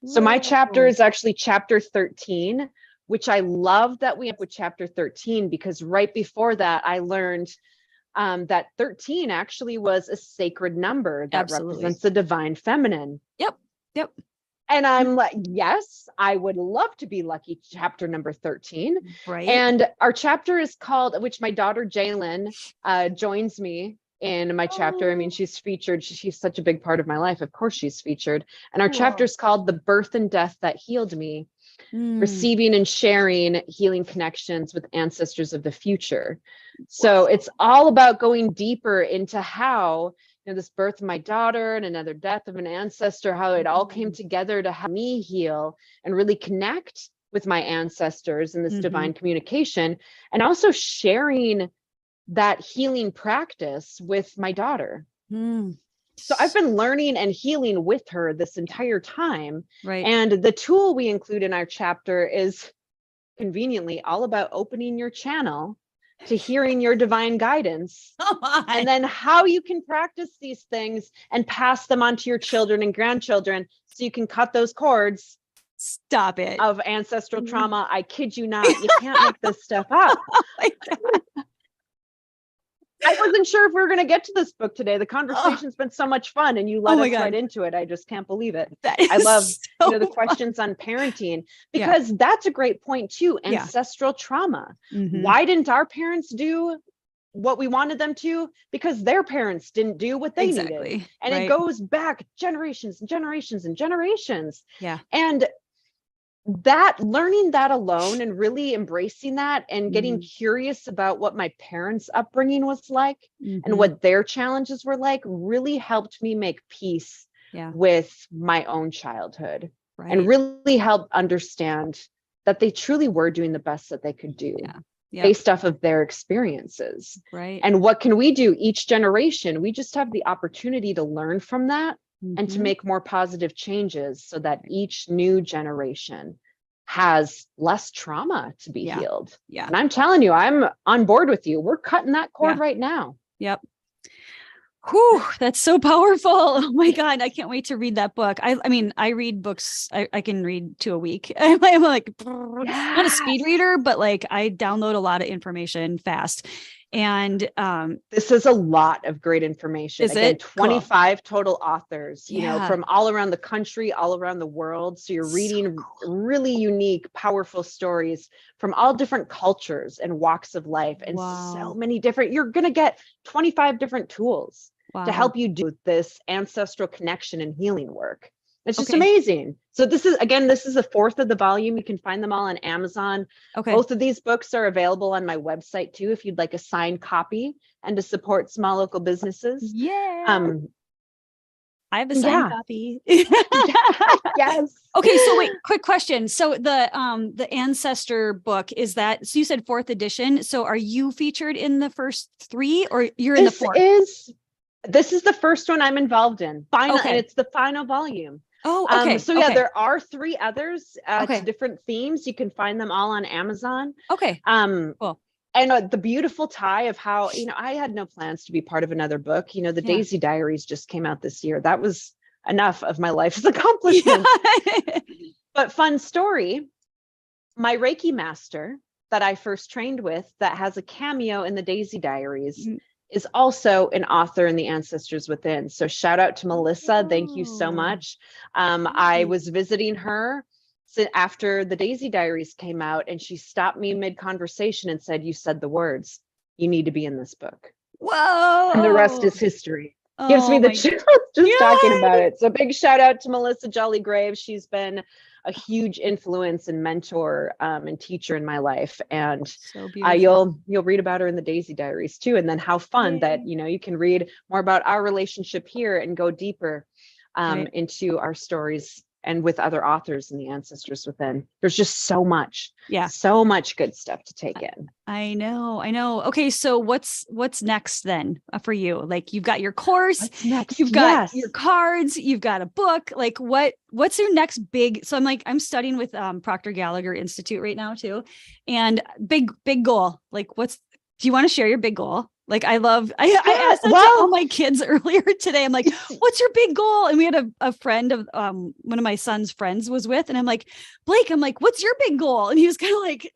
So my chapter is actually chapter 13, which I love that we have with chapter 13, because right before that, I learned that 13 actually was a sacred number that represents the divine feminine. Yep. And I'm like, yes, I would love to be lucky chapter number 13. Right. And our chapter is called, which my daughter Jalen joins me in my chapter. I mean, she's featured. She's such a big part of my life. Of course, she's featured. And our chapter is called The Birth and Death That Healed Me, receiving and sharing healing connections with ancestors of the future. So it's all about going deeper into how, this birth of my daughter and another death of an ancestor, how it all came together to help me heal and really connect with my ancestors in this divine communication, and also sharing that healing practice with my daughter. So I've been learning and healing with her this entire time. Right. And the tool we include in our chapter is conveniently all about opening your channel to hearing your divine guidance, and then how you can practice these things and pass them on to your children and grandchildren so you can cut those cords. Stop it. Of ancestral trauma. I kid you not. You can't make this stuff up. I wasn't sure if we were going to get to this book today. The conversation's been so much fun, and you led us right into it. I just can't believe it. I love the questions on parenting, because that's a great point too. Ancestral trauma. Why didn't our parents do what we wanted them to? Because their parents didn't do what they needed. And it goes back generations and generations and generations. And that learning that alone and really embracing that and getting curious about what my parents' upbringing was like and what their challenges were like really helped me make peace with my own childhood and really help understand that they truly were doing the best that they could do based off of their experiences. And what can we do each generation? We just have the opportunity to learn from that and to make more positive changes so that each new generation has less trauma to be healed. And I'm telling you, I'm on board with you. We're cutting that cord right now. Whew, that's so powerful. Oh my God. I can't wait to read that book. I mean, I read books. I can read 2 a week. I'm like, not a speed reader, but like I download a lot of information fast. And this is a lot of great information. Again, 25 total authors, from all around the country, all around the world. So you're reading really unique, powerful stories from all different cultures and walks of life, and so many different, you're going to get 25 different tools to help you do this ancestral connection and healing work. It's just amazing. So this is the 4th of the volume. You can find them all on Amazon. Both of these books are available on my website too, if you'd like a signed copy and to support small local businesses. I have a signed copy. Yes. Okay. So wait, quick question. So the ancestor book, is that, so you said 4th edition. So are you featured in the first 3 or you're in the 4th? This is the first one I'm involved in. And it's the final volume. There are 3 others to different themes. You can find them all on Amazon. Cool. And the beautiful tie of how, I had no plans to be part of another book. The Daisy Diaries just came out this year. That was enough of my life's accomplishments. But fun story, my Reiki master that I first trained with that has a cameo in the Daisy Diaries is also an author in the Ancestors Within. So shout out to Melissa. Thank you so much. I was visiting her after the Daisy Diaries came out, and she stopped me mid-conversation and said, "You said the words. You need to be in this book." Whoa. And the rest is history. Gives me the chills just talking about it. So big shout out to Melissa Jolly Graves. She's been a huge influence and mentor and teacher in my life. And you'll read about her in the Daisy Diaries too. And then how fun that, you can read more about our relationship here and go deeper into our stories and with other authors in the Ancestors Within. There's just so much good stuff to take in. I know. Okay. So what's next then for you? Like you've got your course, What's next? you've got your cards, you've got a book, like what's your next big, so I'm studying with Proctor Gallagher Institute right now too. And big goal, like do you want to share your big goal? Like I asked that to all my kids earlier today. I'm like, what's your big goal? And we had a friend of one of my son's friends was with, and I'm like, Blake, what's your big goal? And he was kind of like,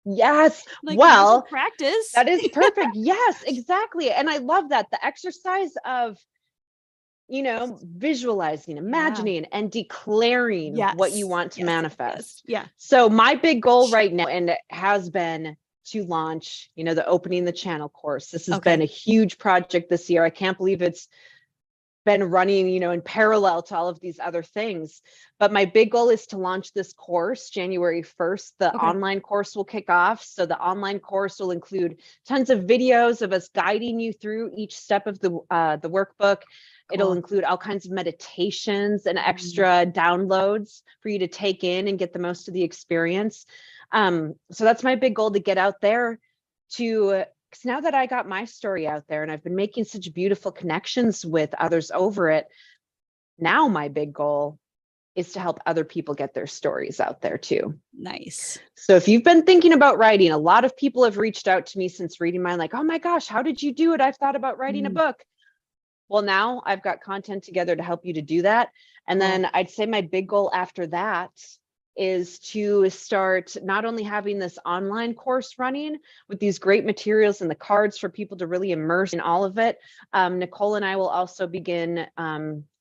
yes. like, well, practice. That is perfect. Yes, exactly. And I love that. The exercise of, visualizing, imagining, and declaring what you want to manifest. Yeah. So my big goal right now, and it has been to launch, the Opening the Channel course. This has been a huge project this year. I can't believe it's been running, in parallel to all of these other things. But my big goal is to launch this course January 1st. The online course will kick off. So the online course will include tons of videos of us guiding you through each step of the workbook. It'll include all kinds of meditations and extra downloads for you to take in and get the most of the experience. So that's my big goal, to get out there because now that I got my story out there and I've been making such beautiful connections with others over it, now my big goal is to help other people get their stories out there too. Nice. So if you've been thinking about writing, a lot of people have reached out to me since reading mine, like, oh my gosh, how did you do it? I've thought about writing a book. Well, now I've got content together to help you to do that. And then I'd say my big goal after that is to start not only having this online course running with these great materials and the cards for people to really immerse in all of it. Nicole and I will also begin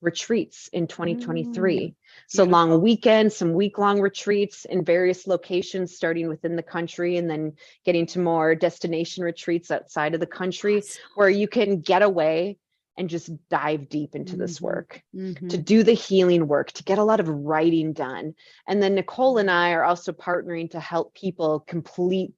retreats in 2023. So long weekends, some week-long retreats in various locations, starting within the country and then getting to more destination retreats outside of the country where you can get away and just dive deep into this work, to do the healing work, to get a lot of writing done. And then Nicole and I are also partnering to help people complete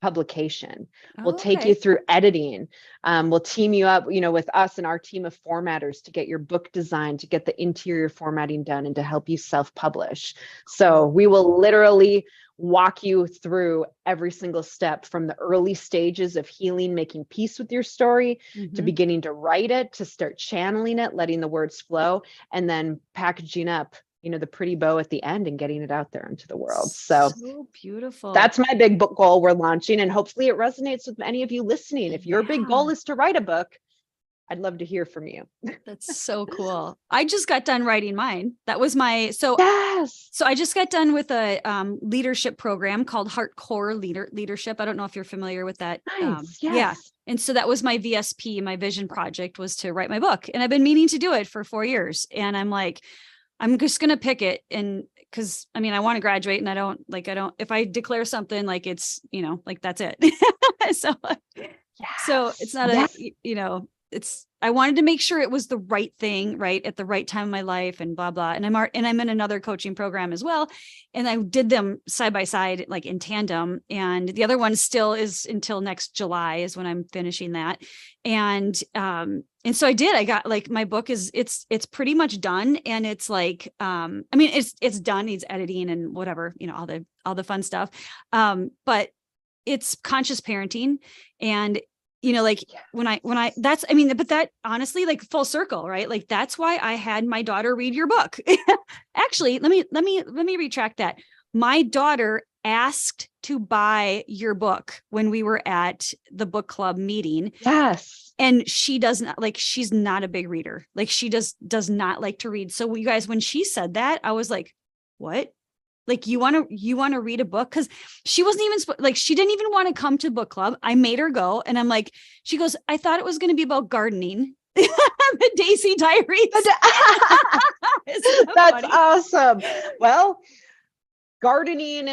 publication. We'll take you through editing. We'll team you up, with us and our team of formatters to get your book designed, to get the interior formatting done, and to help you self-publish. So we will literally walk you through every single step from the early stages of healing, making peace with your story, to beginning to write it, to start channeling it, letting the words flow, and then packaging up, the pretty bow at the end and getting it out there into the world. So beautiful. That's my big book goal we're launching. And hopefully it resonates with any of you listening. If your big goal is to write a book, I'd love to hear from you. That's so cool. I just got done writing mine. That was my, so I just got done with a leadership program called Hardcore Leadership. I don't know if you're familiar with that. Nice. Yeah. And so that was my VSP, my vision project was to write my book. And I've been meaning to do it for 4 years. And I'm like, I'm just going to pick it. And cause I want to graduate and I don't, if I declare something like it's, that's it. So it's not I wanted to make sure it was the right thing, right, at the right time of my life and blah, blah. And I'm in another coaching program as well. And I did them side by side, like in tandem. And the other one still is until next July is when I'm finishing that. And so I did, I got my book it's pretty much done. And it's it's done, needs editing and whatever, all the fun stuff. But it's conscious parenting. And but that honestly, full circle, right? That's why I had my daughter read your book. Actually, let me retract that. My daughter asked to buy your book when we were at the book club meeting. Yes. And she does not she's not a big reader. She does not like to read. So you guys, when she said that, I was like, what? You want to read a book? Cause she wasn't even she didn't even want to come to book club. I made her go. And I'm like, she goes, I thought it was going to be about gardening. The Daisy Diaries. That's awesome. Well, gardening,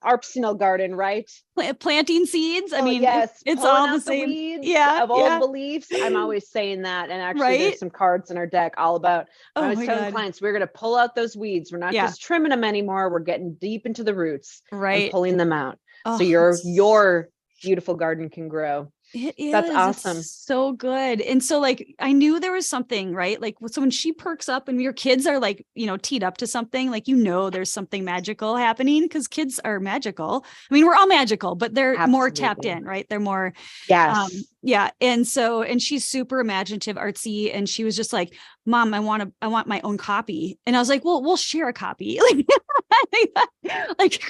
artisanal garden, right? Planting seeds. Yes, it's all the same. Weeds of old beliefs. I'm always saying that. And actually there's some cards in our deck all about, I was telling clients, we're going to pull out those weeds. We're not just trimming them anymore. We're getting deep into the roots and pulling them out. So your beautiful garden can grow. It is. That's awesome. It's so good. And so like, I knew there was something, right? Like, so when she perks up and your kids are like, teed up to something, like, there's something magical happening because kids are magical. I mean, we're all magical, but they're more tapped in, right? They're more, yes. Yeah. And she's super imaginative, artsy. And she was just like, Mom, I want my own copy. And I was like, well, we'll share a copy. Like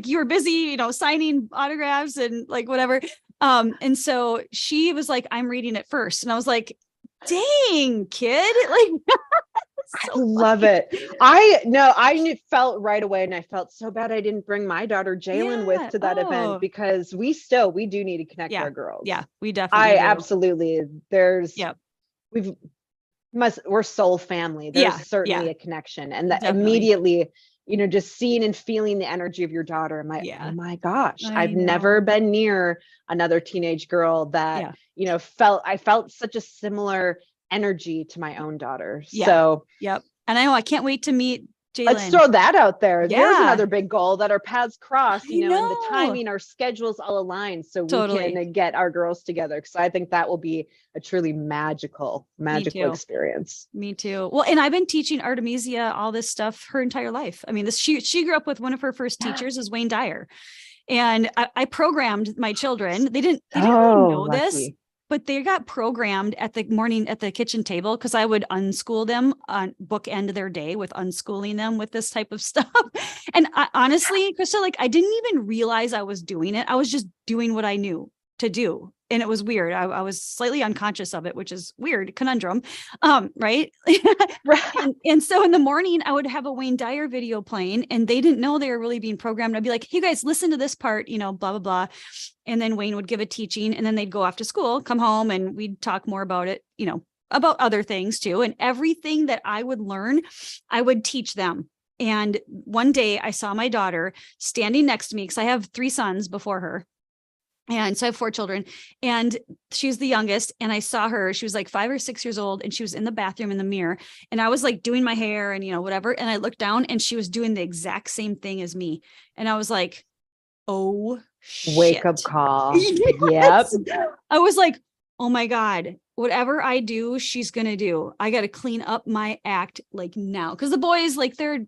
you were busy, signing autographs and like whatever. And so she was like, I'm reading it first. And I was like, dang, kid. Like, I love it. I felt right away, and I felt so bad I didn't bring my daughter Jalen with to that event, because we do need to connect our girls. Yeah, we definitely do. Absolutely. We're soul family. There's certainly a connection, and that immediately, just seeing and feeling the energy of your daughter. I'm like, oh my gosh, I've never been near another teenage girl that, I felt such a similar energy to my own daughter. So, and I can't wait to meet Jalen. Let's throw that out there. There's another big goal, that our paths cross, and the timing, our schedules all align, so we can get our girls together. Because I think that will be a truly magical experience. Me too. Well, and I've been teaching Artemisia all this stuff her entire life. I mean, she grew up with one of her first teachers is Wayne Dyer, and I programmed my children. They didn't really know this. But they got programmed at the kitchen table, because I would unschool them, on bookend their day with unschooling them with this type of stuff. And honestly, Krista, like, I didn't even realize I was doing it. I was just doing what I knew to do. And it was weird. I was slightly unconscious of it, which is weird conundrum. Right. And so in the morning I would have a Wayne Dyer video playing, and they didn't know they were really being programmed. I'd be like, hey guys, listen to this part, blah, blah, blah. And then Wayne would give a teaching, and then they'd go off to school, come home, and we'd talk more about it, about other things too. And everything that I would learn, I would teach them. And one day I saw my daughter standing next to me, because I have 3 sons before her. And so I have 4 children, and she's the youngest. And I saw her, she was like 5 or 6 years old, and she was in the bathroom in the mirror, and I was like doing my hair and, whatever. And I looked down, and she was doing the exact same thing as me. And I was like, oh, shit. Wake up call. Yes. Yep. I was like, oh my God, whatever I do, she's going to do. I got to clean up my act like now. Cause the boys, like, they're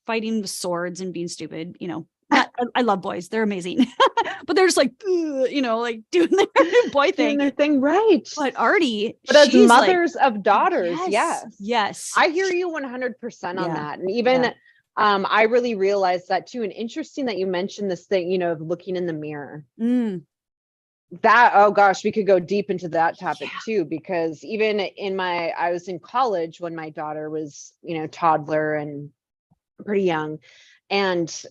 fighting with swords and being stupid, I love boys. They're amazing, but they're just like, like doing their boy thing. Doing their thing, right? But Artie, but as mothers of daughters, yes, I hear you 100% on that. And even I really realized that too. And interesting that you mentioned this thing, of looking in the mirror. That, oh gosh, we could go deep into that topic too, because even I was in college when my daughter was, toddler and pretty young, and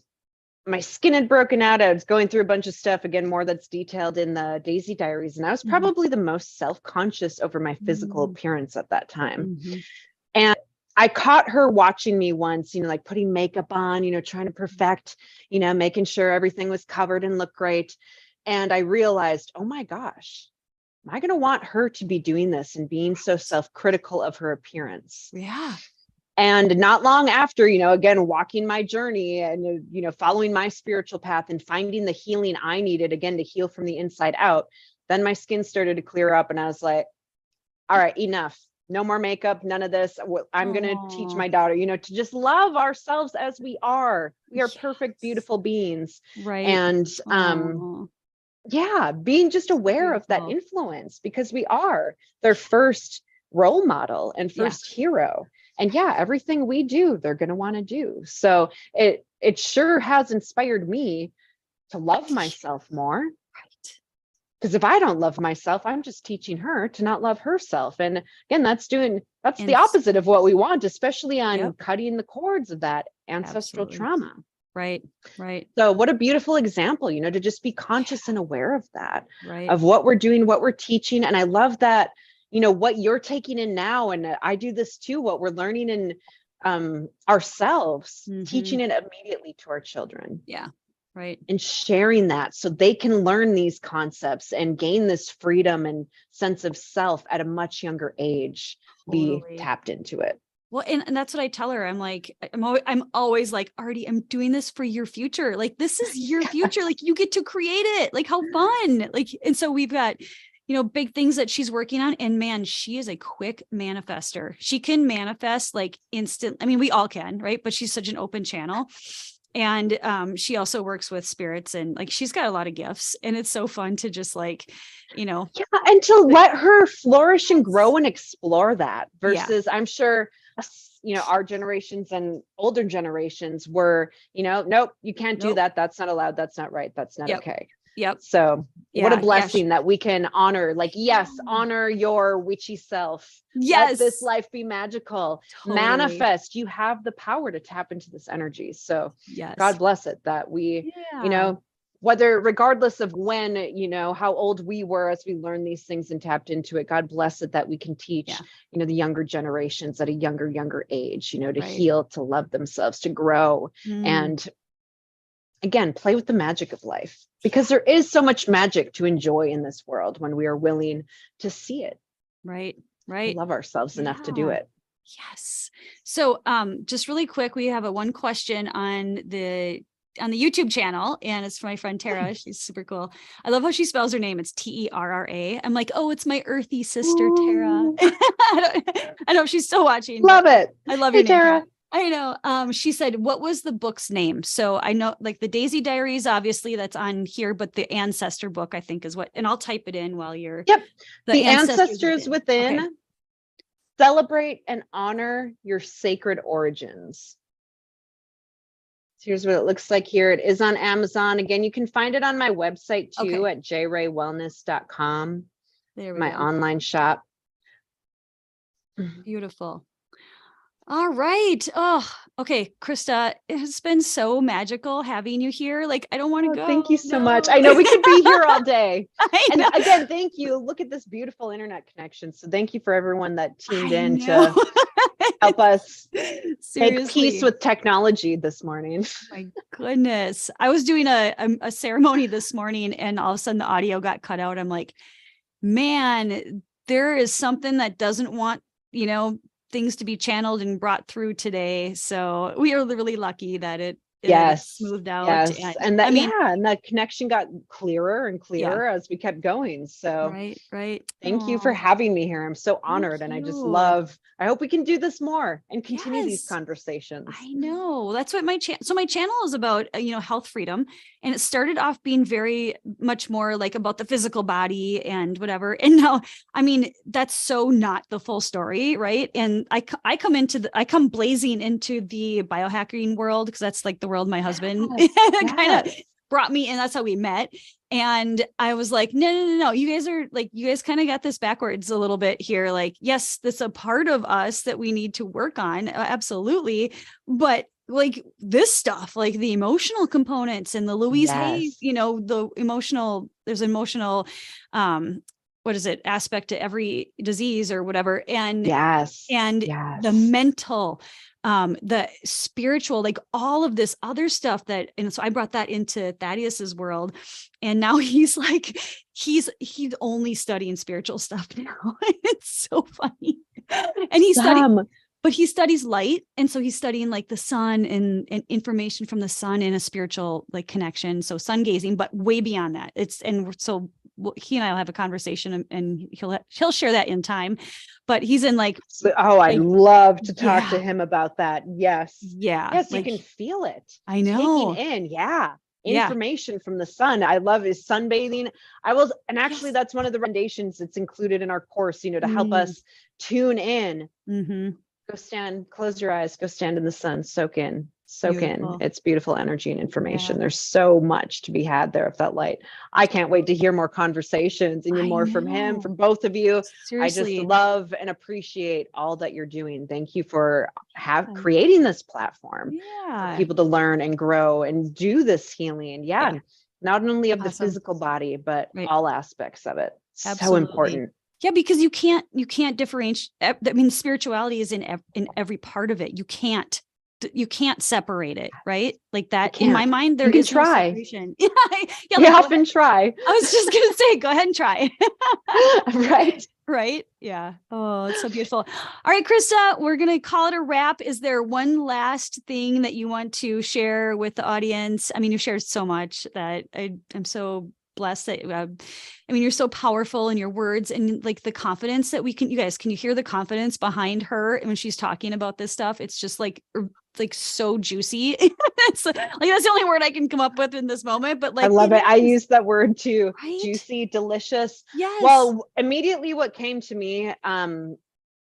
my skin had broken out. I was going through a bunch of stuff, again, more that's detailed in the Daisy Diaries. And I was probably the most self-conscious over my physical appearance at that time. And I caught her watching me once, like putting makeup on, trying to perfect, making sure everything was covered and looked great. And I realized, oh my gosh, am I going to want her to be doing this and being so self-critical of her appearance? Yeah. And not long after, again, walking my journey and, following my spiritual path and finding the healing I needed, again, to heal from the inside out, then my skin started to clear up, and I was like, all right, enough. No more makeup, none of this. I'm going to teach my daughter, to just love ourselves as we are. We are perfect, beautiful beings. Right. And, being just aware of that influence, because we are their first role model and first hero. And everything we do, they're going to want to do. So it sure has inspired me to love myself more. Right. Because if I don't love myself, I'm just teaching her to not love herself. And again, that's the opposite of what we want, especially on cutting the cords of that ancestral trauma. Right. Right. So what a beautiful example, to just be conscious and aware of that, right, of what we're doing, what we're teaching. And I love that, what you're taking in now, and I do this too, what we're learning in ourselves, teaching it immediately to our children. Yeah. Right. And sharing that so they can learn these concepts and gain this freedom and sense of self at a much younger age, be tapped into it. Well, and that's what I tell her. I'm like, I'm always like, Artie, I'm doing this for your future. Like, this is your future. Like, you get to create it. Like, how fun. Like, and so we've got, big things that she's working on. And man, she is a quick manifester. She can manifest like instant. I mean, we all can, right? But she's such an open channel. And she also works with spirits, and like, she's got a lot of gifts, and it's so fun to just like, Yeah, and to let her flourish and grow and explore that versus I'm sure, our generations and older generations were, nope, you can't do that. That's not allowed. That's not right. That's not okay. Yep. So what a blessing that we can honor, like, yes, honor your witchy self. Yes. Let this life be magical. Totally. Manifest. You have the power to tap into this energy. So God bless it that we, regardless of when, how old we were as we learned these things and tapped into it, God bless it that we can teach, the younger generations at a younger age, to heal, to love themselves, to grow, and again, play with the magic of life, because there is so much magic to enjoy in this world when we are willing to see it. Right. Love ourselves enough to do it. Yes. So, just really quick, we have one question on the YouTube channel, and it's from my friend Tara. She's super cool. I love how she spells her name. It's Terra. I'm like, oh, it's my earthy sister, Tara. I don't know if she's still watching. Love it. I love your name, Tara. I know. She said, what was the book's name? So I know, like, the Daisy Diaries, obviously that's on here, but the Ancestor book, I think, is what, and I'll type it in while you're. Yep. The Ancestors Within. Okay. Celebrate and honor your sacred origins. So here's what it looks like here. It is on Amazon. Again, you can find it on my website too, at jraywellness.com. There we go. My online shop. Beautiful. All right. Oh, okay. Krista, it has been so magical having you here. Like, I don't want to go. Thank you so much. I know we could be here all day. And again, thank you. Look at this beautiful internet connection. So thank you for everyone that tuned in to help us make peace with technology this morning. My goodness. I was doing a ceremony this morning, and all of a sudden the audio got cut out. I'm like, man, there is something that doesn't want, things to be channeled and brought through today. So we are really lucky that it smoothed out. Yes. And that, and that connection got clearer and clearer as we kept going. So right. Thank you for having me here. I'm so honored. And I just I hope we can do this more and continue these conversations. I know. That's what my channel is about, health freedom. And it started off being very much more like about the physical body and whatever. And now, I mean, that's so not the full story. Right. And I come blazing into the biohacking world, because that's like the world my husband kind of brought me in. That's how we met. And I was like, no. You guys kind of got this backwards a little bit here. Like, yes, that's a part of us that we need to work on. Absolutely. But like this stuff, like the emotional components and the Louise Hay, there's emotional, what is it, aspect to every disease or whatever. And the mental, the spiritual, like all of this other stuff and so I brought that into Thaddeus's world, and now he's only studying spiritual stuff now. It's so funny. And he studies light. And so he's studying like the sun and information from the sun in a spiritual like connection. So sun gazing, but way beyond that. So he and I will have a conversation, and he'll share that in time, but he's in like, I'd love to talk to him about that. Yes. Yes. Like, you can feel it. I know. Taking in. Information from the sun. I love is sunbathing. And actually that's one of the recommendations that's included in our course, to help us tune in. Go stand, close your eyes, go stand in the sun, soak in. It's beautiful energy and information. There's so much to be had there of that light. I can't wait to hear more conversations and more from him, from both of you. Seriously. I just love and appreciate all that you're doing. Thank you for creating this platform for people to learn and grow and do this healing. Not only of the physical body, but all aspects of it. Absolutely. So important. Yeah, because you can't differentiate. I mean, spirituality is in every part of it. You can't separate it, right? Like that in my mind, there is no separation. You often try. I was just going to say, go ahead and try. Right? Yeah. Oh, it's so beautiful. All right, Krista, we're going to call it a wrap. Is there one last thing that you want to share with the audience? I mean, you've shared so much that I'm so blessed that, I mean, you're so powerful in your words and like the confidence that you guys, can you hear the confidence behind her when she's talking about this stuff? It's just like so juicy. It's like, that's the only word I can come up with in this moment, but I like, love it. I use that word too. right? Juicy, delicious. Yes. Well, immediately what came to me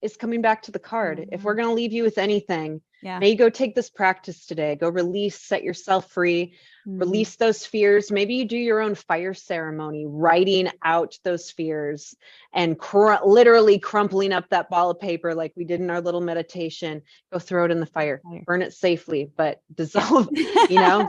is coming back to the card. If we're going to leave you with anything, yeah. may you go take this practice today. Go release, set yourself free, release those fears. Maybe you do your own fire ceremony, writing out those fears and literally crumpling up that ball of paper like we did in our little meditation. Go throw it in the fire, burn it safely, but dissolve,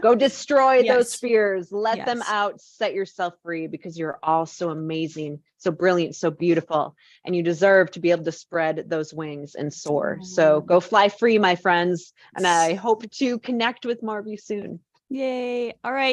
go destroy those fears, let them out, set yourself free, because you're all so amazing, so brilliant, so beautiful, and you deserve to be able to spread those wings and soar. So go fly free, my friends, and I hope to connect with more of you soon. Yay. All right.